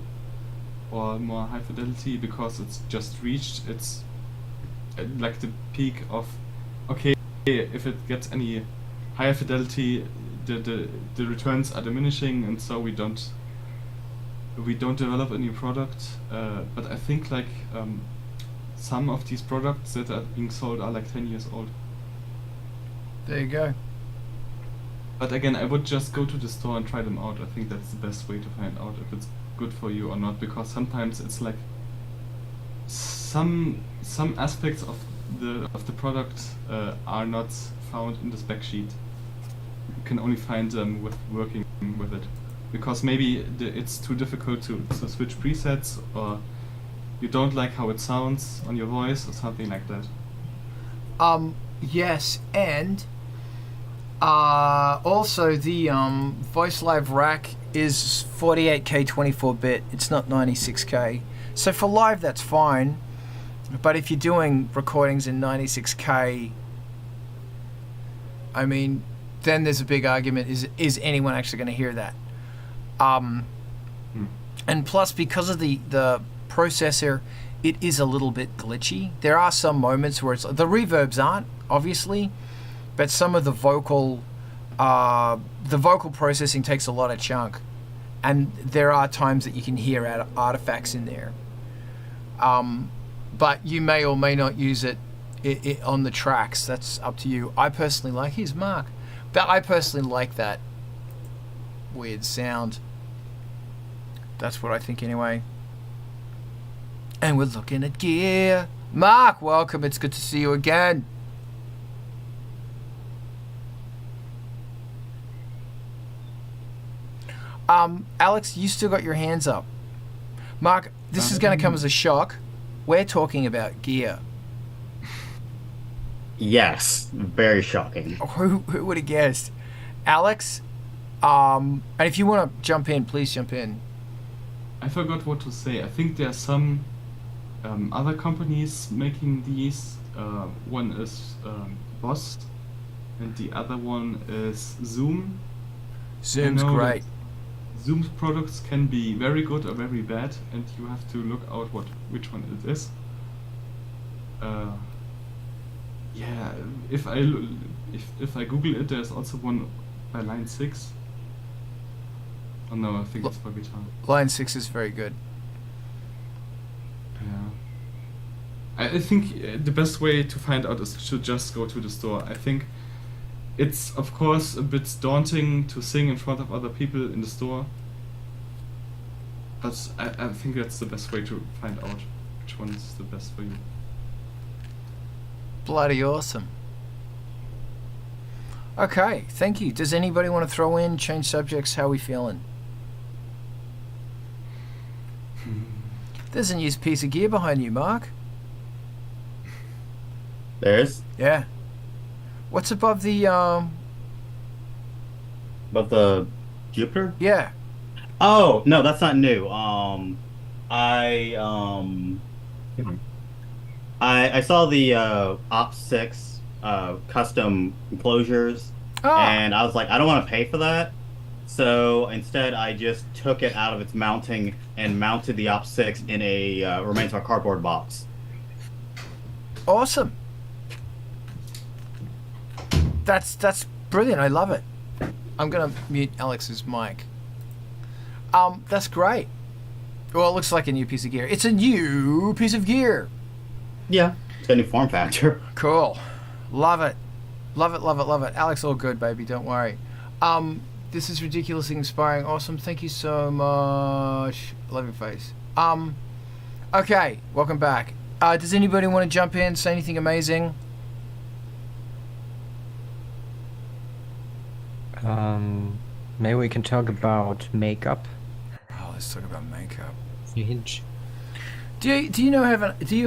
or more high fidelity, because it's just reached its like the peak of, okay, if it gets any higher fidelity, the returns are diminishing, and so we don't develop a new product. But I think like some of these products that are being sold are like 10 years old. There you go. But again, I would just go to the store and try them out. I think that's the best way to find out if it's good for you or not, because sometimes it's like some aspects of the product are not found in the spec sheet. You can only find them with working with it, because maybe it's too difficult to switch presets, or you don't like how it sounds on your voice or something like that. Yes, and also the Voice Live rack is 48K 24-bit. It's not 96K. So for live, that's fine. But if you're doing recordings in 96K, I mean, then there's a big argument. Is anyone actually going to hear that? And plus, because of the processor, it is a little bit glitchy. There are some moments where the reverbs aren't, obviously, but some of the vocal processing takes a lot of chunk, and there are times that you can hear artifacts in there. But you may or may not use it on the tracks. That's up to you. I personally like his Mark, but I personally like that weird sound. That's what I think anyway. And we're looking at gear. Mark, welcome. It's good to see you again. Alex, you still got your hands up. Mark, this is going to come as a shock. We're talking about gear. Yes, very shocking. Who would have guessed? Alex, and if you want to jump in, please jump in. I forgot what to say. I think there are some other companies making these. One is Boss, and the other one is Zoom. Zoom's great. Zoom's products can be very good or very bad, and you have to look out which one it is. Yeah, if I Google it, there's also one by Line 6. Oh no, I think it's for guitar. Line 6 is very good. Yeah. I think the best way to find out is to just go to the store. I think it's of course a bit daunting to sing in front of other people in the store, but I think that's the best way to find out which one is the best for you. Bloody awesome. Okay, thank you. Does anybody want to throw in, change subjects? How are we feeling? There's a new piece of gear behind you, Mark. There's? Yeah. What's above the Above the Jupiter? Yeah. Oh no, that's not new. I I saw the Op 6 custom enclosures, Ah, and I was like, I don't want to pay for that. So instead, I just took it out of its mounting and mounted the Op 6 in a remains of a cardboard box. awesome. That's brilliant. I love it. I'm gonna mute Alex's mic. That's great. Well, it looks like a new piece of gear. It's a new piece of gear. Yeah, it's a new form factor. Cool. Love it. Love it, love it, love it. Alex, all good, baby. Don't worry. This is ridiculously inspiring. Awesome. Thank you so much. Love your face. Okay. Welcome back. Does anybody want to jump in, say anything amazing? Maybe we can talk about makeup. Oh, let's talk about makeup. Huge. Do you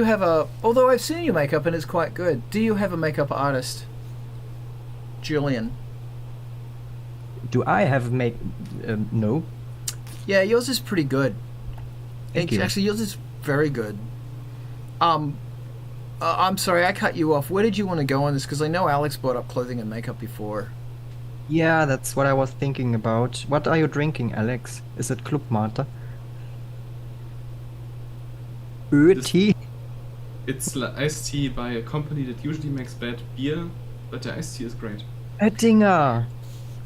have a although I've seen your makeup and it's quite good. Do you have a makeup artist? Julian. Do I have make? No. Yeah, yours is pretty good. Thank you. Actually, yours is very good. I'm sorry, I cut you off. Where did you want to go on this? Because I know Alex brought up clothing and makeup before. Yeah, that's what I was thinking about. What are you drinking, Alex? Is it Club Mate? Tea? It's iced tea by a company that usually makes bad beer, but the iced tea is great. Oettinger.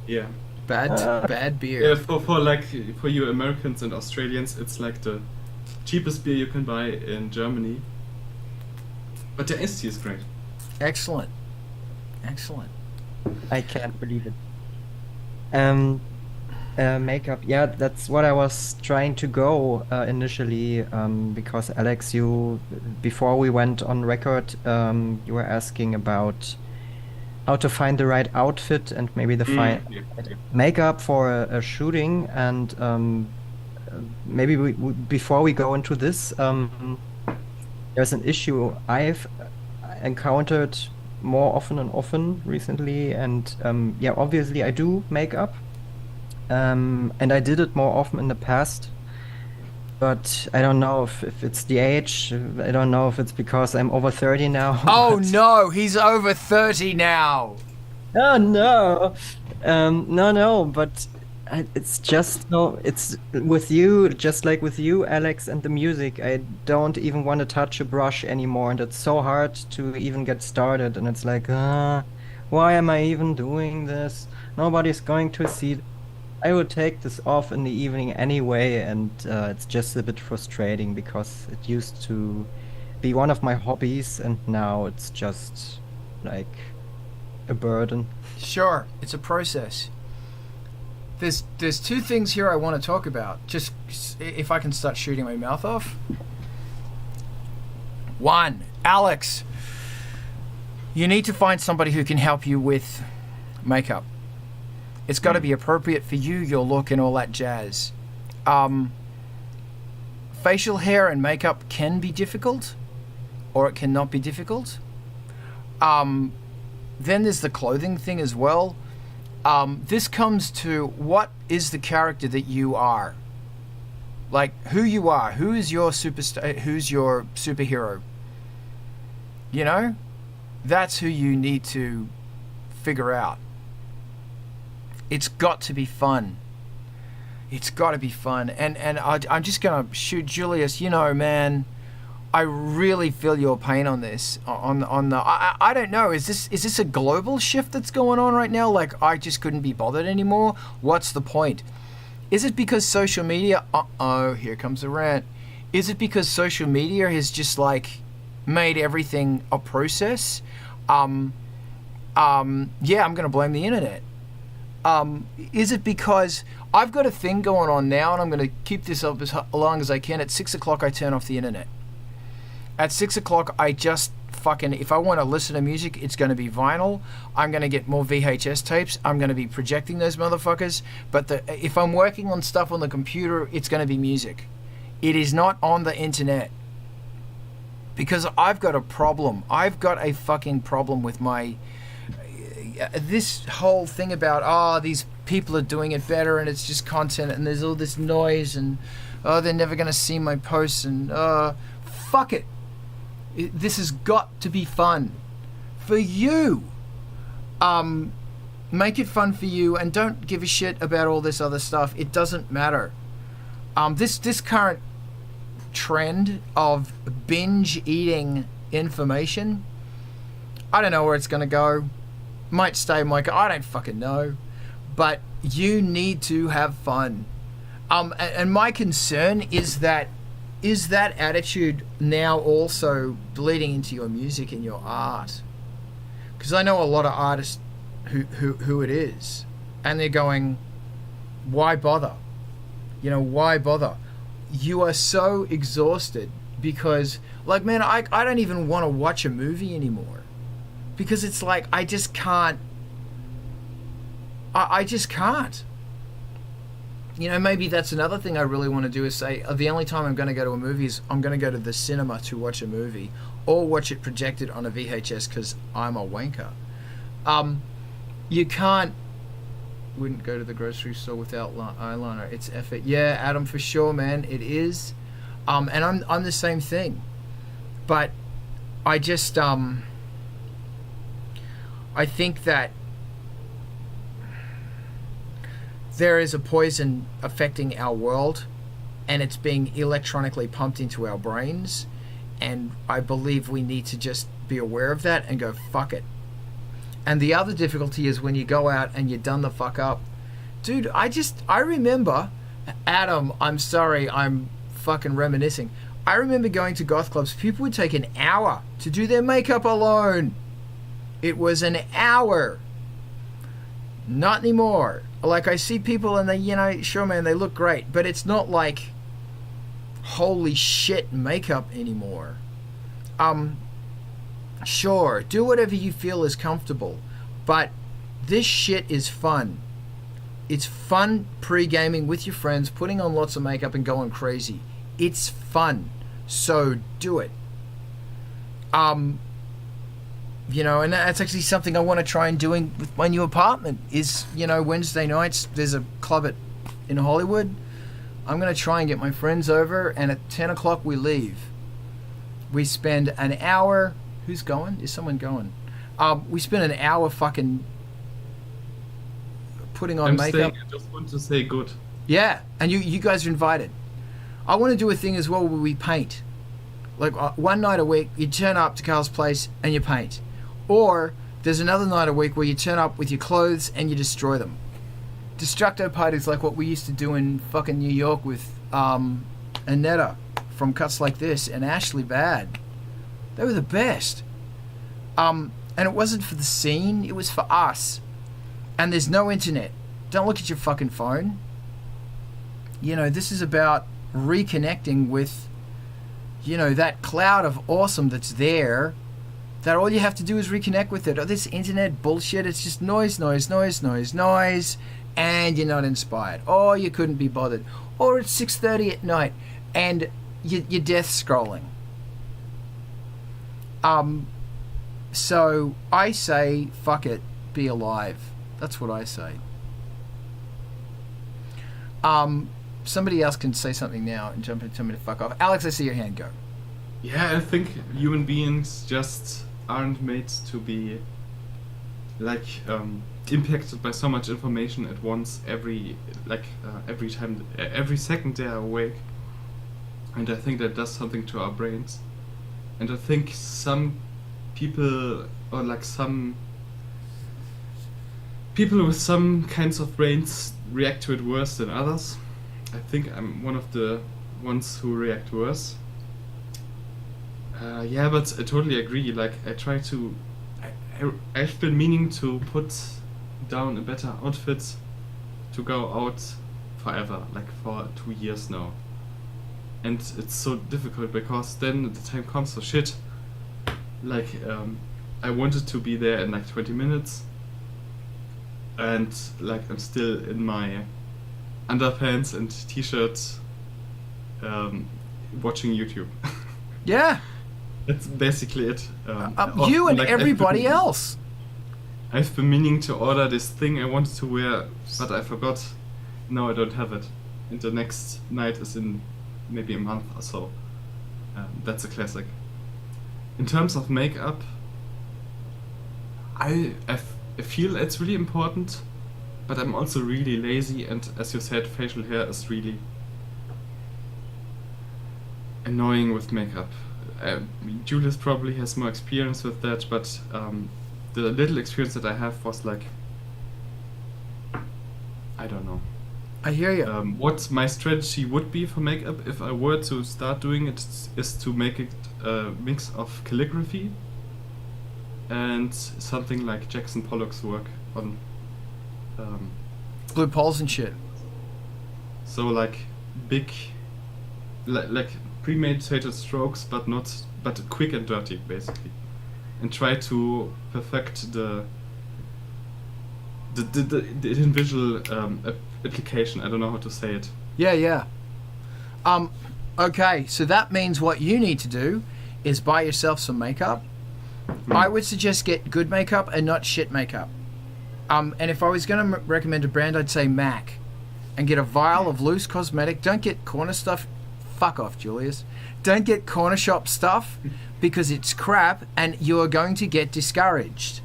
Yeah. Bad beer. Yeah, for you Americans and Australians, it's like the cheapest beer you can buy in Germany. But the iced tea is great. Excellent. Excellent. I can't believe it. Makeup. Yeah, that's what I was trying to go initially. Because Alex, before we went on record, you were asking about how to find the right outfit and maybe the Yeah. makeup for a shooting. And maybe before we go into this, there's an issue I've encountered more often recently, and yeah, obviously I do makeup, and I did it more often in the past, but I don't know if it's the age. I don't know if it's because I'm over 30 now. Oh but- no, he's over 30 now. Oh no, no, but it's just no. It's with you, just like with you, Alex, and the music. I don't even want to touch a brush anymore, and it's so hard to even get started. And it's like, why am I even doing this? Nobody's going to see. I would take this off in the evening anyway, and it's just a bit frustrating because it used to be one of my hobbies, and now it's just like a burden. Sure, it's a process. There's two things here I want to talk about. Just if I can start shooting my mouth off. One, Alex, you need to find somebody who can help you with makeup. It's got to be appropriate for you, your look, and all that jazz. Facial hair and makeup can be difficult, or it cannot be difficult. Then there's the clothing thing as well. This comes to what is the character that you are, like who you are. Who is your superstar? Who's your superhero? You know, that's who you need to figure out. It's got to be fun. It's got to be fun. And I'm just gonna shoot Julius. You know, man, I really feel your pain on this. I don't know. Is this a global shift that's going on right now? Like I just couldn't be bothered anymore. What's the point? Is it because social media? Here comes the rant. Is it because social media has just like made everything a process? Yeah, I'm gonna blame the internet. Is it because I've got a thing going on now, and I'm going to keep this up as long as I can? At 6 o'clock, I turn off the internet. At 6 o'clock, I just fucking, if I want to listen to music, it's going to be vinyl. I'm going to get more VHS tapes. I'm going to be projecting those motherfuckers. But if I'm working on stuff on the computer, it's going to be music. It is not on the internet. Because I've got a problem. I've got a fucking problem with my... this whole thing about these people are doing it better and it's just content and there's all this noise and they're never going to see my posts and fuck it. This has got to be fun for you. Make it fun for you and don't give a shit about all this other stuff. It doesn't matter. This current trend of binge eating information, I don't know where it's going to go. Might stay, Mike. I don't fucking know. But you need to have fun. And my concern is that attitude now also bleeding into your music and your art? Because I know a lot of artists who it is, and they're going, why bother? You know, why bother? You are so exhausted because, like, man, I don't even want to watch a movie anymore because it's like I just can't. I just can't. You know, maybe that's another thing I really want to do is say, the only time I'm going to go to a movie is I'm going to go to the cinema to watch a movie or watch it projected on a VHS because I'm a wanker. You can't. Wouldn't go to the grocery store without eyeliner. It's effort. Yeah, Adam, for sure, man. It is. And I'm the same thing. But I just I think that there is a poison affecting our world and it's being electronically pumped into our brains, and I believe we need to just be aware of that and go fuck it. And the other difficulty is when you go out and you're done the fuck up. Dude, I remember, Adam, I'm sorry, I'm fucking reminiscing. I remember going to goth clubs. People would take an hour to do their makeup alone. It was an hour. Not anymore. Like, I see people and they, you know, sure, man, they look great, but it's not like holy shit makeup anymore. Sure, do whatever you feel is comfortable, but this shit is fun. It's fun pre-gaming with your friends, putting on lots of makeup and going crazy. It's fun, so do it. You know, and that's actually something I want to try and doing with my new apartment is, you know, Wednesday nights, there's a club in Hollywood. I'm going to try and get my friends over, and at 10 o'clock we leave. We spend an hour. Who's going? Is someone going? We spend an hour fucking putting on makeup. I just want to say good. Yeah, and you guys are invited. I want to do a thing as well where we paint. Like one night a week, you turn up to Carl's place and you paint. Or there's another night a week where you turn up with your clothes and you destroy them. Destructo parties like what we used to do in fucking New York with Annetta from Cuts Like This and Ashley Bad. They were the best. And it wasn't for the scene, it was for us. And there's no internet. Don't look at your fucking phone. You know, this is about reconnecting with, you know, that cloud of awesome that's there, that all you have to do is reconnect with it. Oh, this internet bullshit, it's just noise, noise, noise, noise, noise, and you're not inspired. Or you couldn't be bothered. Or it's 6:30 at night and you're death scrolling. So I say, fuck it, be alive. That's what I say. Somebody else can say something now and jump in and tell me to fuck off. Alex, I see your hand go. Yeah, I think human beings just aren't made to be like impacted by so much information at once every time, every second they are awake. And I think that does something to our brains. And I think some people, or like some people with some kinds of brains, react to it worse than others. I think I'm one of the ones who react worse. Yeah, but I totally agree. Like, I try to... I've been meaning to put down a better outfit to go out forever, like for 2 years now. And it's so difficult because then the time comes for shit. Like, I wanted to be there in like 20 minutes. And like, I'm still in my underpants and t-shirt watching YouTube. Yeah. That's basically it. You and like everybody else. I've been meaning to order this thing I wanted to wear, but I forgot. Now I don't have it. And the next night is in maybe a month or so. That's a classic. In terms of makeup, I feel it's really important, but I'm also really lazy, and as you said, facial hair is really annoying with makeup. Julius probably has more experience with that, but the little experience that I have was like, I don't know. I hear you. What my strategy would be for makeup if I were to start doing it is to make it a mix of calligraphy and something like Jackson Pollock's work on Blue poles and shit. so like big like premeditated strokes, but quick and dirty basically, and try to perfect the individual application. I don't know how to say it. Yeah. Okay, so that means what you need to do is buy yourself some makeup. I would suggest get good makeup and not shit makeup. And if I was going to recommend a brand, I'd say MAC. And get a vial of loose cosmetic. Don't get corner stuff. Fuck off, Julius. Don't get corner shop stuff because it's crap and you're going to get discouraged.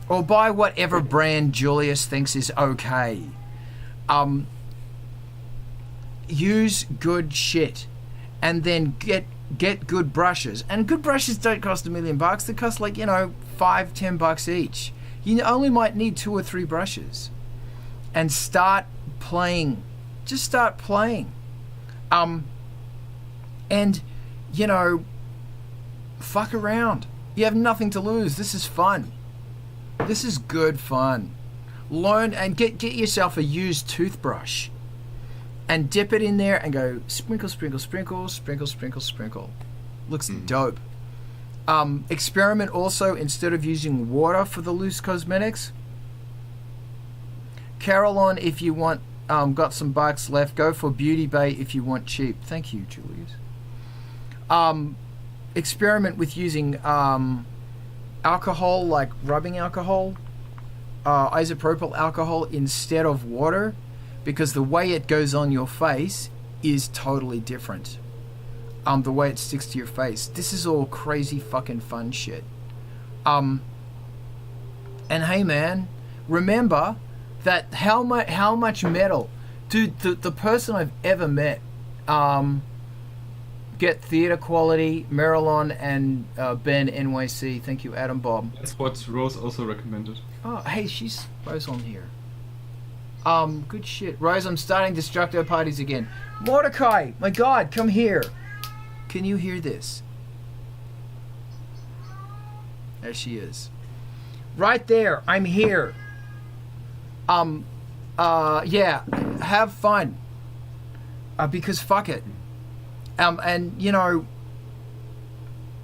Or buy whatever brand Julius thinks is okay. Use good shit. And then get good brushes. And good brushes don't cost $1 million. They cost like, $5-10 each. You only might need 2 or 3 brushes. And start playing. Just start playing. And, fuck around. You have nothing to lose. This is fun. This is good fun. Learn and get yourself a used toothbrush. And dip it in there and go sprinkle, sprinkle, sprinkle, sprinkle, sprinkle, sprinkle. Looks dope. Experiment also, instead of using water for the loose cosmetics. Carolyn, if you want, got some bucks left, go for Beauty Bay if you want cheap. Thank you, Julius. Experiment with using alcohol, like rubbing alcohol, isopropyl alcohol instead of water, because the way it goes on your face is totally different. The way it sticks to your face. This is all crazy fucking fun shit. And hey man, remember that how much metal, dude, the person I've ever met, get theater quality, Marilyn and Ben NYC. Thank you, Adam Bob. That's what Rose also recommended. Oh, hey, she's Rose on here. Good shit. Rose, I'm starting Destructo parties again. Mordecai, my God, come here. Can you hear this? There she is. Right there, I'm here. Yeah, have fun. Because fuck it. And,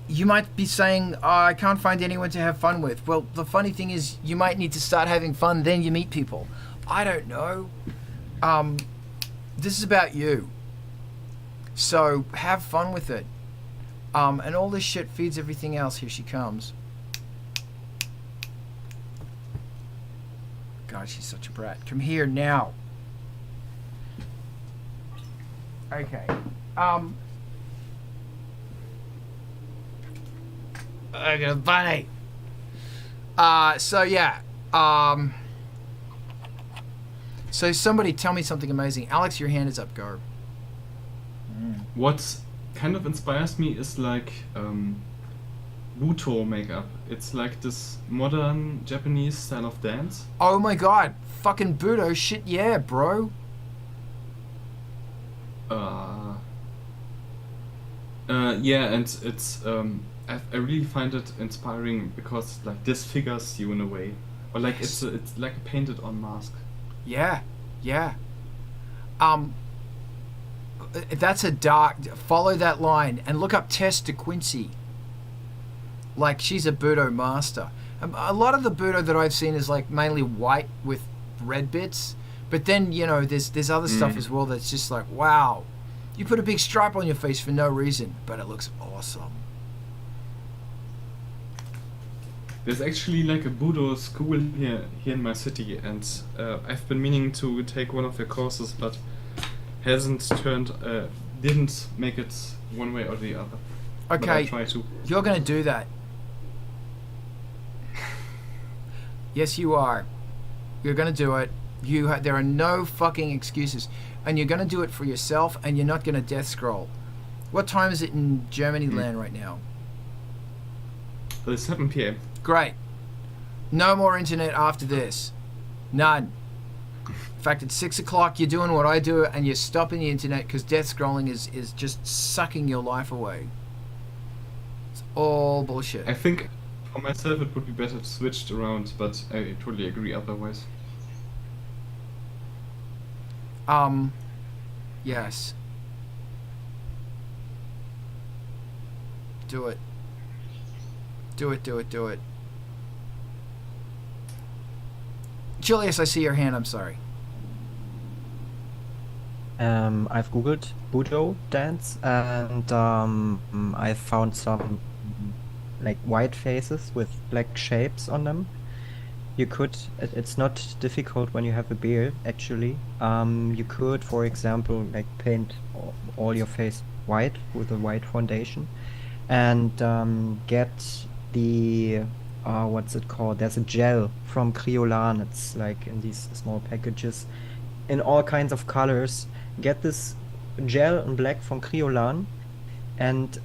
you might be saying, I can't find anyone to have fun with. Well, the funny thing is, you might need to start having fun, then you meet people. I don't know. This is about you. So, have fun with it. And all this shit feeds everything else. Here she comes. God, she's such a brat. Come here now. Okay. I got a bunny. So yeah. So somebody tell me something amazing. Alex, your hand is up. Go. What kind of inspires me is like Buto makeup. It's like this modern Japanese style of dance. Oh my God. Fucking Budo. Shit yeah, bro. Yeah, and it's I really find it inspiring because like this figures you in a way, or like Yes. it's like a painted on mask. Yeah. That's a dark. Follow that line and look up Tess DeQuincy. Like she's a Budo master. A lot of the Budo that I've seen is like mainly white with red bits, but then there's other stuff as well that's just like wow. You put a big stripe on your face for no reason, but it looks awesome. There's actually like a Budo school here in my city, and I've been meaning to take one of their courses, but didn't make it one way or the other. But I Okay, try to. you're going to do that. Yes, you are. You're going to do it. There are no fucking excuses. And you're going to do it for yourself, and you're not going to death scroll. What time is it in Germany land right now? It's 7 p.m. Great. No more internet after this. None. In fact, at 6 o'clock, you're doing what I do, and you're stopping the internet because death scrolling is just sucking your life away. It's all bullshit. I think for myself it would be better to switch it around, but I totally agree otherwise. Yes. Do it. Do it, do it, do it. Julius, I see your hand, I'm sorry. I've googled Budo dance, and I found some like white faces with black shapes on them. You could, it's not difficult when you have a beard, actually. You could, for example, like paint all your face white with a white foundation, and get the what's it called? There's a gel from Kryolan. It's like in these small packages, in all kinds of colors. Get this gel in black from Kryolan, and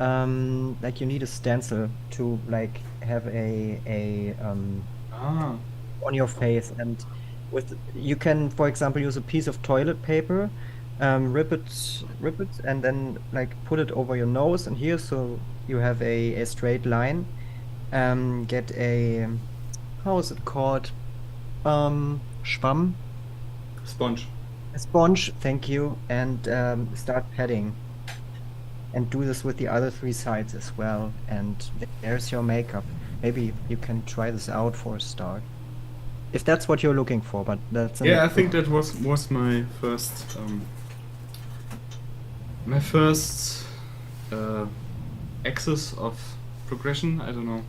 like you need a stencil to like have a on your face, and with you can, for example, use a piece of toilet paper, rip it, and then like put it over your nose and here, so you have a straight line. Get a, how is it called? Schwamm? Sponge. A sponge, thank you, and start padding. And do this with the other 3 sides as well. And there's your makeup. Maybe you can try this out for a start, if that's what you're looking for. But that's Yeah, I think that was my first axis of progression. I don't know.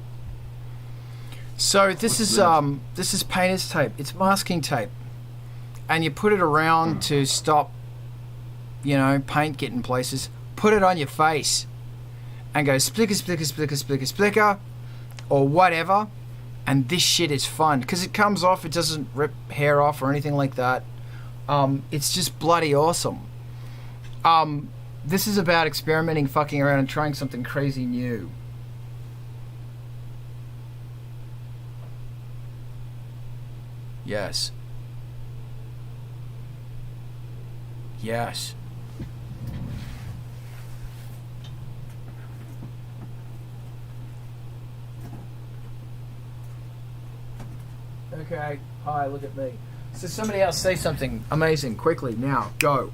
So this is painter's tape. It's masking tape, and you put it around to stop, paint getting places. Put it on your face, and go splicker, splicker, splicker, splicker, splicker, or whatever. And this shit is fun because it comes off. It doesn't rip hair off or anything like that. It's just bloody awesome. This is about experimenting, fucking around, and trying something crazy new. Yes. Yes. Okay. Hi, look at me. So somebody else say something amazing quickly now. Go.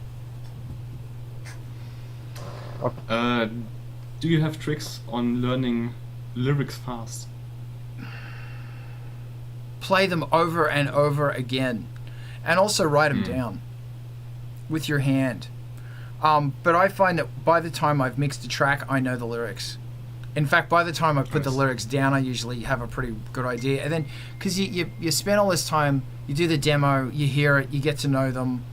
Do you have tricks on learning lyrics fast? Play them over and over again, and also write them down with your hand. But I find that by the time I've mixed a track, I know the lyrics. In fact, by the time I put the lyrics down, I usually have a pretty good idea. And then, because you spend all this time, you do the demo, you hear it, you get to know them,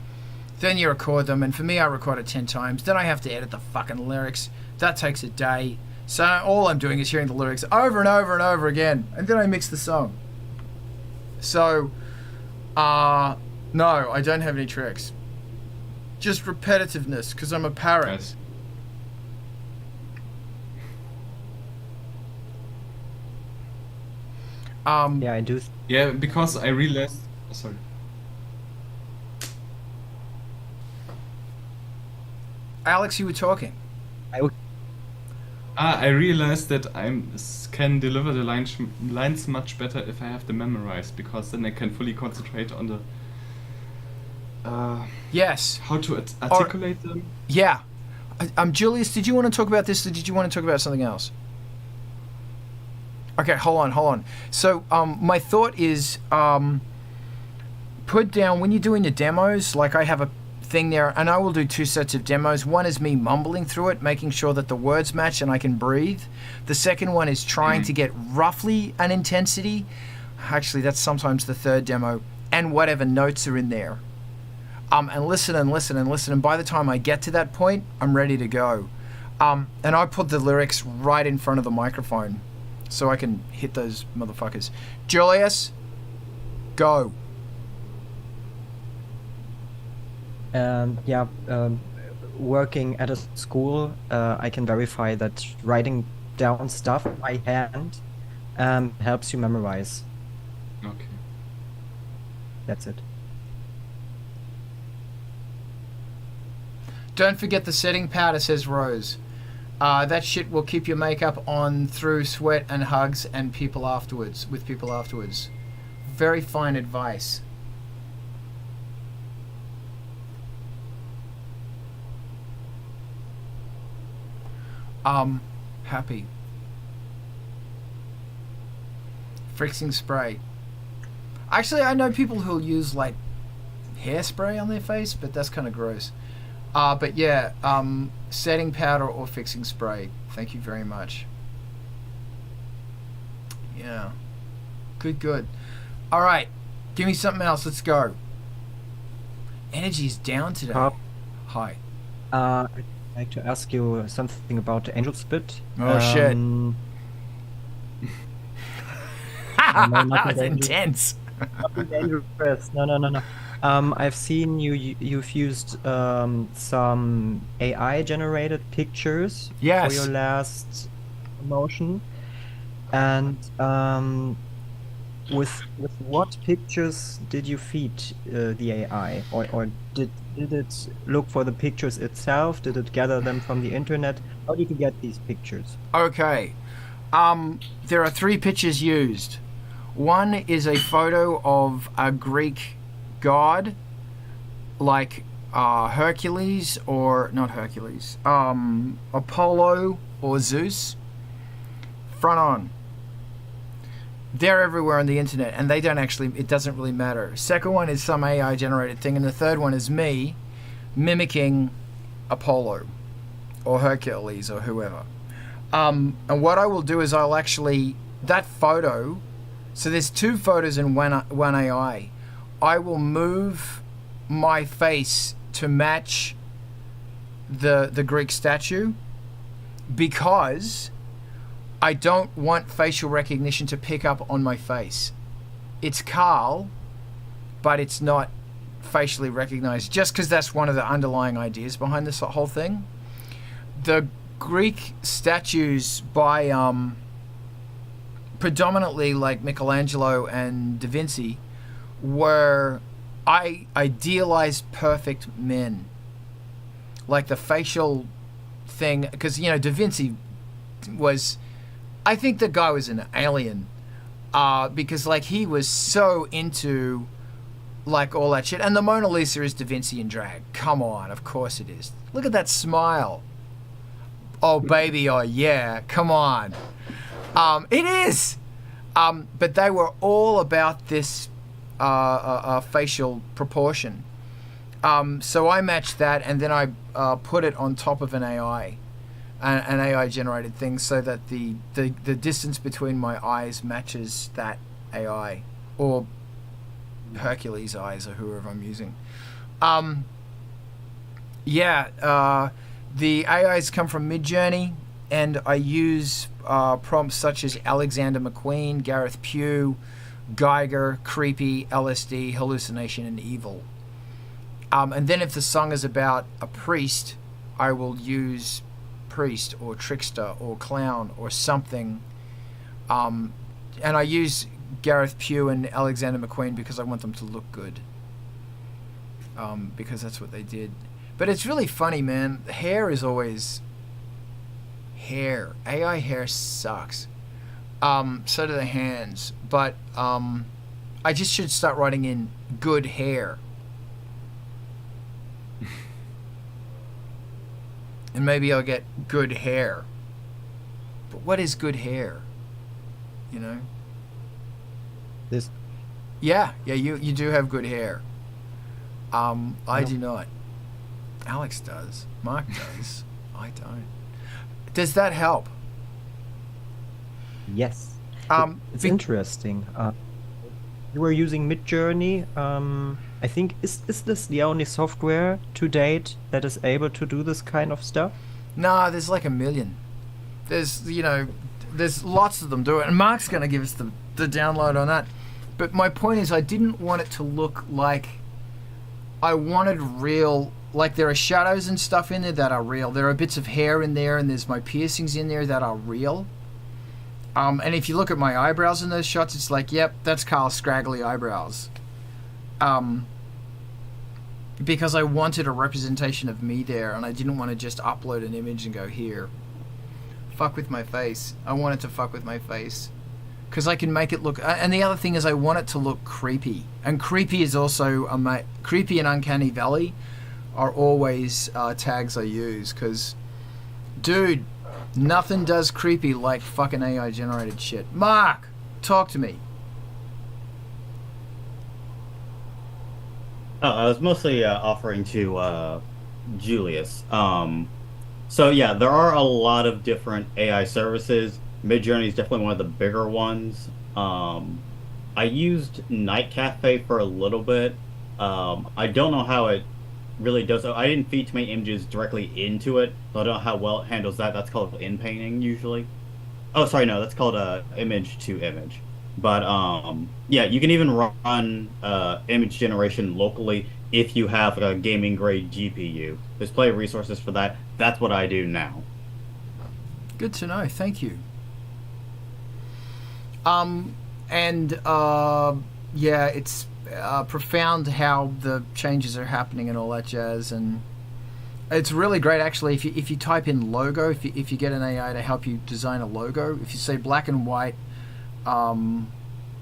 then you record them. And for me, I record it 10 times. Then I have to edit the fucking lyrics. That takes a day. So all I'm doing is hearing the lyrics over and over and over again. And then I mix the song. So, no, I don't have any tricks. Just repetitiveness, because I'm a parrot. Nice. Yeah, I do. Yeah, because I realized. Oh, sorry. Alex, you were talking. I realized that I can deliver the lines much better if I have them memorized, because then I can fully concentrate on the Yes. how to articulate them. Yeah. Julius, did you want to talk about this, or did you want to talk about something else? Okay, hold on. So, my thought is, put down, when you're doing the demos, like I have a thing there, and I will do 2 sets of demos. One is me mumbling through it, making sure that the words match and I can breathe. The second one is trying to get roughly an intensity. Actually, that's sometimes the third demo, and whatever notes are in there. And listen and listen and listen, and by the time I get to that point, I'm ready to go. And I put the lyrics right in front of the microphone so I can hit those motherfuckers. Julius, go. Working at a school, I can verify that writing down stuff by hand helps you memorize. Okay. That's it. Don't forget the setting powder, says Rose. That shit will keep your makeup on through sweat and hugs and people afterwards. Very fine advice. Happy. Fixing spray. Actually, I know people who'll use like hairspray on their face, but that's kind of gross. But yeah, setting powder or fixing spray. Thank you very much. Yeah. Good. All right. Give me something else. Let's go. Energy's down today. Hi. I'd like to ask you something about ANGELSPIT. Oh, shit. No, That nothing was dangerous. intense. Nothing dangerous. No. I've seen you've used some AI-generated pictures Yes. for your last promotion, and with what pictures did you feed the AI, or did it look for the pictures itself? Did it gather them from the internet? How did you get these pictures? Okay. There are 3 pictures used. One is a photo of a Greek god, like Hercules, or not Hercules, Apollo or Zeus, front on. They're everywhere on the internet, and they don't actually, it doesn't really matter. Second one is some AI generated thing, and the third one is me mimicking Apollo or Hercules or whoever. And what I will do is I'll actually, that photo, so there's 2 photos in one AI. I will move my face to match the Greek statue, because I don't want facial recognition to pick up on my face. It's Carl, but it's not facially recognized, just because that's one of the underlying ideas behind this whole thing. The Greek statues by predominantly like Michelangelo and Da Vinci were idealized perfect men. Like the facial thing, because Da Vinci was, I think the guy was an alien, because like he was so into like all that shit. And the Mona Lisa is Da Vinci in drag. Come on, of course it is. Look at that smile. Oh baby, oh yeah, come on. It is. But they were all about this facial proportion. So I matched that, and then I put it on top of an AI, an AI generated thing, so that the distance between my eyes matches that AI or Hercules eyes or whoever I'm using. The AIs come from Midjourney, and I use prompts such as Alexander McQueen, Gareth Pugh, Geiger, Creepy, LSD, Hallucination, and Evil. And then if the song is about a priest, I will use priest or trickster or clown or something. And I use Gareth Pugh and Alexander McQueen because I want them to look good. Because that's what they did. But it's really funny, man. Hair is always hair. AI hair sucks. So do the hands. But I just should start writing in good hair. And maybe I'll get good hair. But what is good hair? This Yeah, you do have good hair. I do not. Alex does. Mark does. I don't. Does that help? Yes. It's be- interesting. You were using Midjourney. I think is this the only software to date that is able to do this kind of stuff? Nah, there's like a million. There's lots of them do it, and Mark's going to give us the download on that. But my point is, I didn't want it to look like. I wanted real. Like, there are shadows and stuff in there that are real. There are bits of hair in there, and there's my piercings in there that are real. And if you look at my eyebrows in those shots, it's like, yep, that's Carl's scraggly eyebrows. Because I wanted a representation of me there, and I didn't want to just upload an image and go, here, fuck with my face. I want it to fuck with my face. Because I can make it look... And the other thing is I want it to look creepy. And creepy is also... creepy and Uncanny Valley are always tags I use. Because, dude, nothing does creepy like fucking AI-generated shit. Mark, talk to me. Oh, I was mostly offering to Julius. So yeah, there are a lot of different AI services. Midjourney is definitely one of the bigger ones. I used Night Cafe for a little bit. I don't know how it really does. I didn't feed too many images directly into it, so I don't know how well it handles that. That's called in-painting usually. Oh, sorry, no, that's called image to image. But yeah, you can even run image generation locally if you have a gaming grade GPU. There's plenty of resources for that. That's what I do now. Good to know. Thank you. Yeah, it's profound how the changes are happening and all that jazz, and it's really great actually. If you type in logo, if you get an AI to help you design a logo, if you say black and white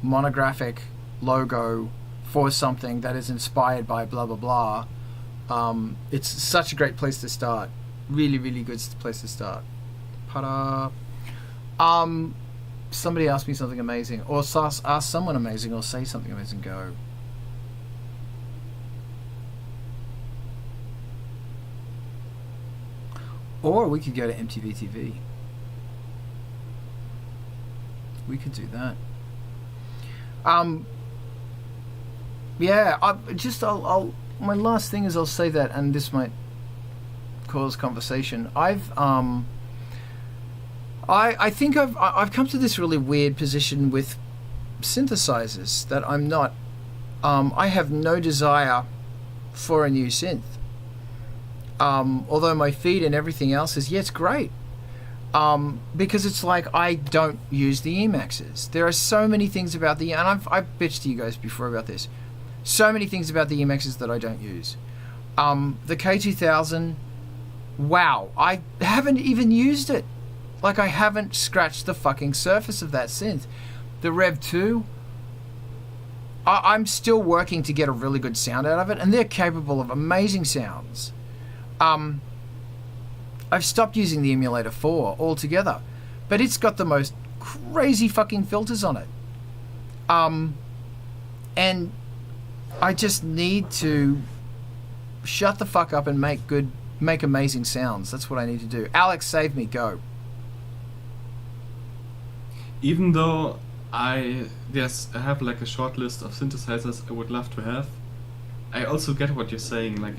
monographic logo for something that is inspired by blah blah blah, it's such a great place to start. Really, really good place to start. Ta-da. Somebody asked me something amazing, or ask someone amazing, or say something amazing. Go. Or we could go to MTV TV. We could do that. Yeah, I'll my last thing is I'll say that, and this might cause conversation. I think I've come to this really weird position with synthesizers that I'm not. I have no desire for a new synth. Although my feed and everything else is, yeah, it's great. Because it's like I don't use the Emaxes. There are so many things about and I've bitched to you guys before about this. So many things about the Emaxes that I don't use. The K2000, wow, I haven't even used it. Like, I haven't scratched the fucking surface of that synth. The Rev 2, I'm still working to get a really good sound out of it, and they're capable of amazing sounds. I've stopped using the Emulator 4 altogether, but it's got the most crazy fucking filters on it. And I just need to shut the fuck up and make amazing sounds. That's what I need to do. Alex, save me, go. Even though I have like a short list of synthesizers I would love to have, I also get what you're saying. Like,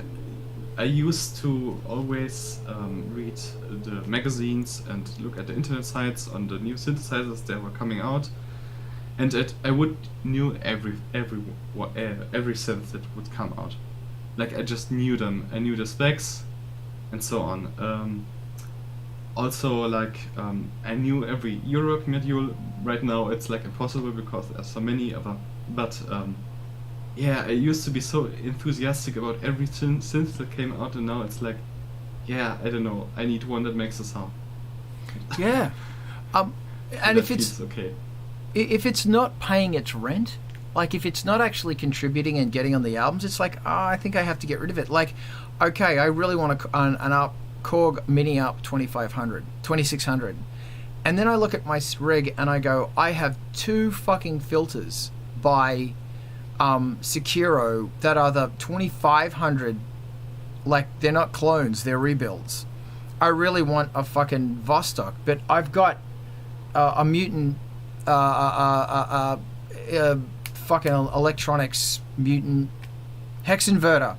I used to always read the magazines and look at the internet sites on the new synthesizers that were coming out, and I would knew every synth that would come out. Like, I just knew them. I knew the specs, and so on. Also, like, I knew every Europe module. Right now it's like impossible because there's so many of them. But yeah, I used to be so enthusiastic about every synth that came out, and now it's like, yeah, I don't know, I need one that makes a sound. Yeah. And if it's okay. If it's not paying its rent, like if it's not actually contributing and getting on the albums, it's like, I think I have to get rid of it. Like, okay, I really want an Korg Mini Up 2600, and then I look at my rig and I go, I have 2 fucking filters by Securo that are the 2500 Like, they're not clones, they're rebuilds. I really want a fucking Vostok, but I've got a mutant, fucking electronics mutant hex inverter,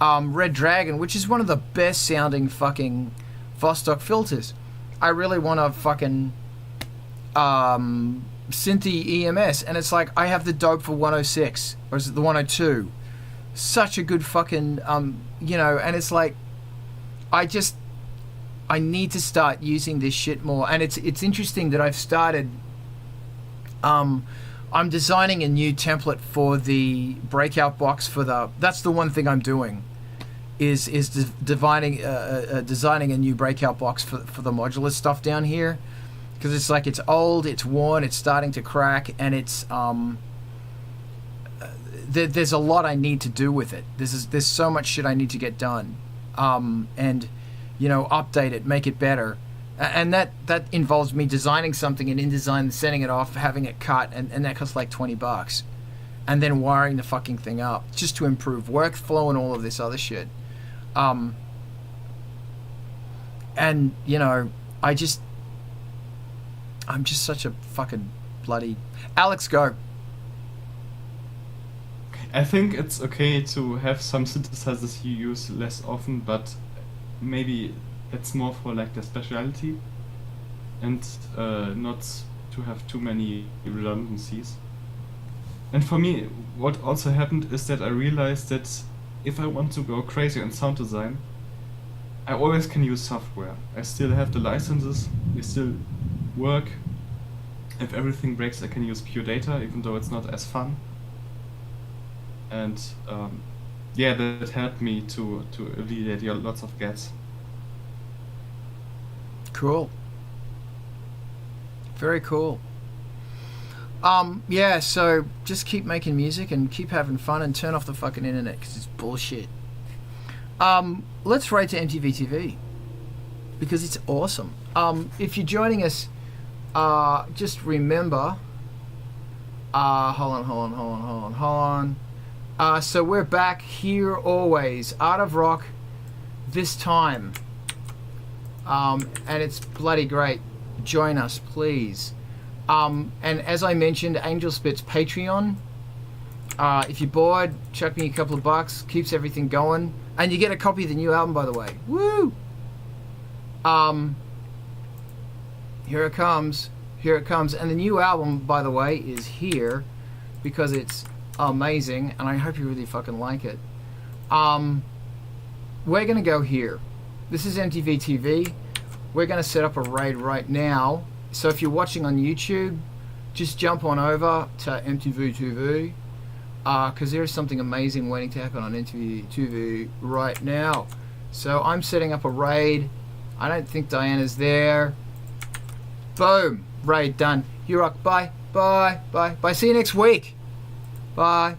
Red Dragon, which is one of the best sounding fucking Vostok filters. I really want a fucking Synthy EMS, and it's like, I have the dope for 106, or is it the 102? Such a good fucking, you know, and it's like, I need to start using this shit more. And it's interesting that I've started, I'm designing a new template for the breakout box for that's the one thing I'm doing, is designing a new breakout box for the modular stuff down here. Because it's like, it's old, it's worn, it's starting to crack, and it's, there's a lot I need to do with it. There's so much shit I need to get done, and, you know, update it, make it better, and that involves me designing something and InDesign, sending it off, having it cut, and that costs like $20, and then wiring the fucking thing up just to improve workflow and all of this other shit, and you know, I'm just such a fucking bloody Alex, go. I think it's okay to have some synthesizers you use less often, but maybe it's more for like the specialty, and not to have too many redundancies. And for me, what also happened is that I realized that if I want to go crazy on sound design, I always can use software. I still have the licenses, they still work. If everything breaks, I can use pure data, even though it's not as fun. And yeah, that helped me to alleviate lots of gets. Cool. Very cool. Yeah, so just keep making music and keep having fun and turn off the fucking internet, because it's bullshit. Let's rate to MTV TV, because it's awesome. If you're joining us, just remember, hold on. So we're back here always, Art of Rock, this time, and it's bloody great. Join us, please. And as I mentioned, ANGELSPIT'S Patreon. If you're bored, chuck me a couple of bucks, keeps everything going, and you get a copy of the new album, by the way. Woo! Here it comes, and the new album, by the way, is here, because it's amazing, and I hope you really fucking like it. We're gonna go here. This is MTV TV. We're gonna set up a raid right now. So if you're watching on YouTube, just jump on over to MTV TV, because there's something amazing waiting to happen on MTV TV right now. So I'm setting up a raid. I don't think Diana's there. Boom, raid done. You rock. Bye. See you next week. Bye.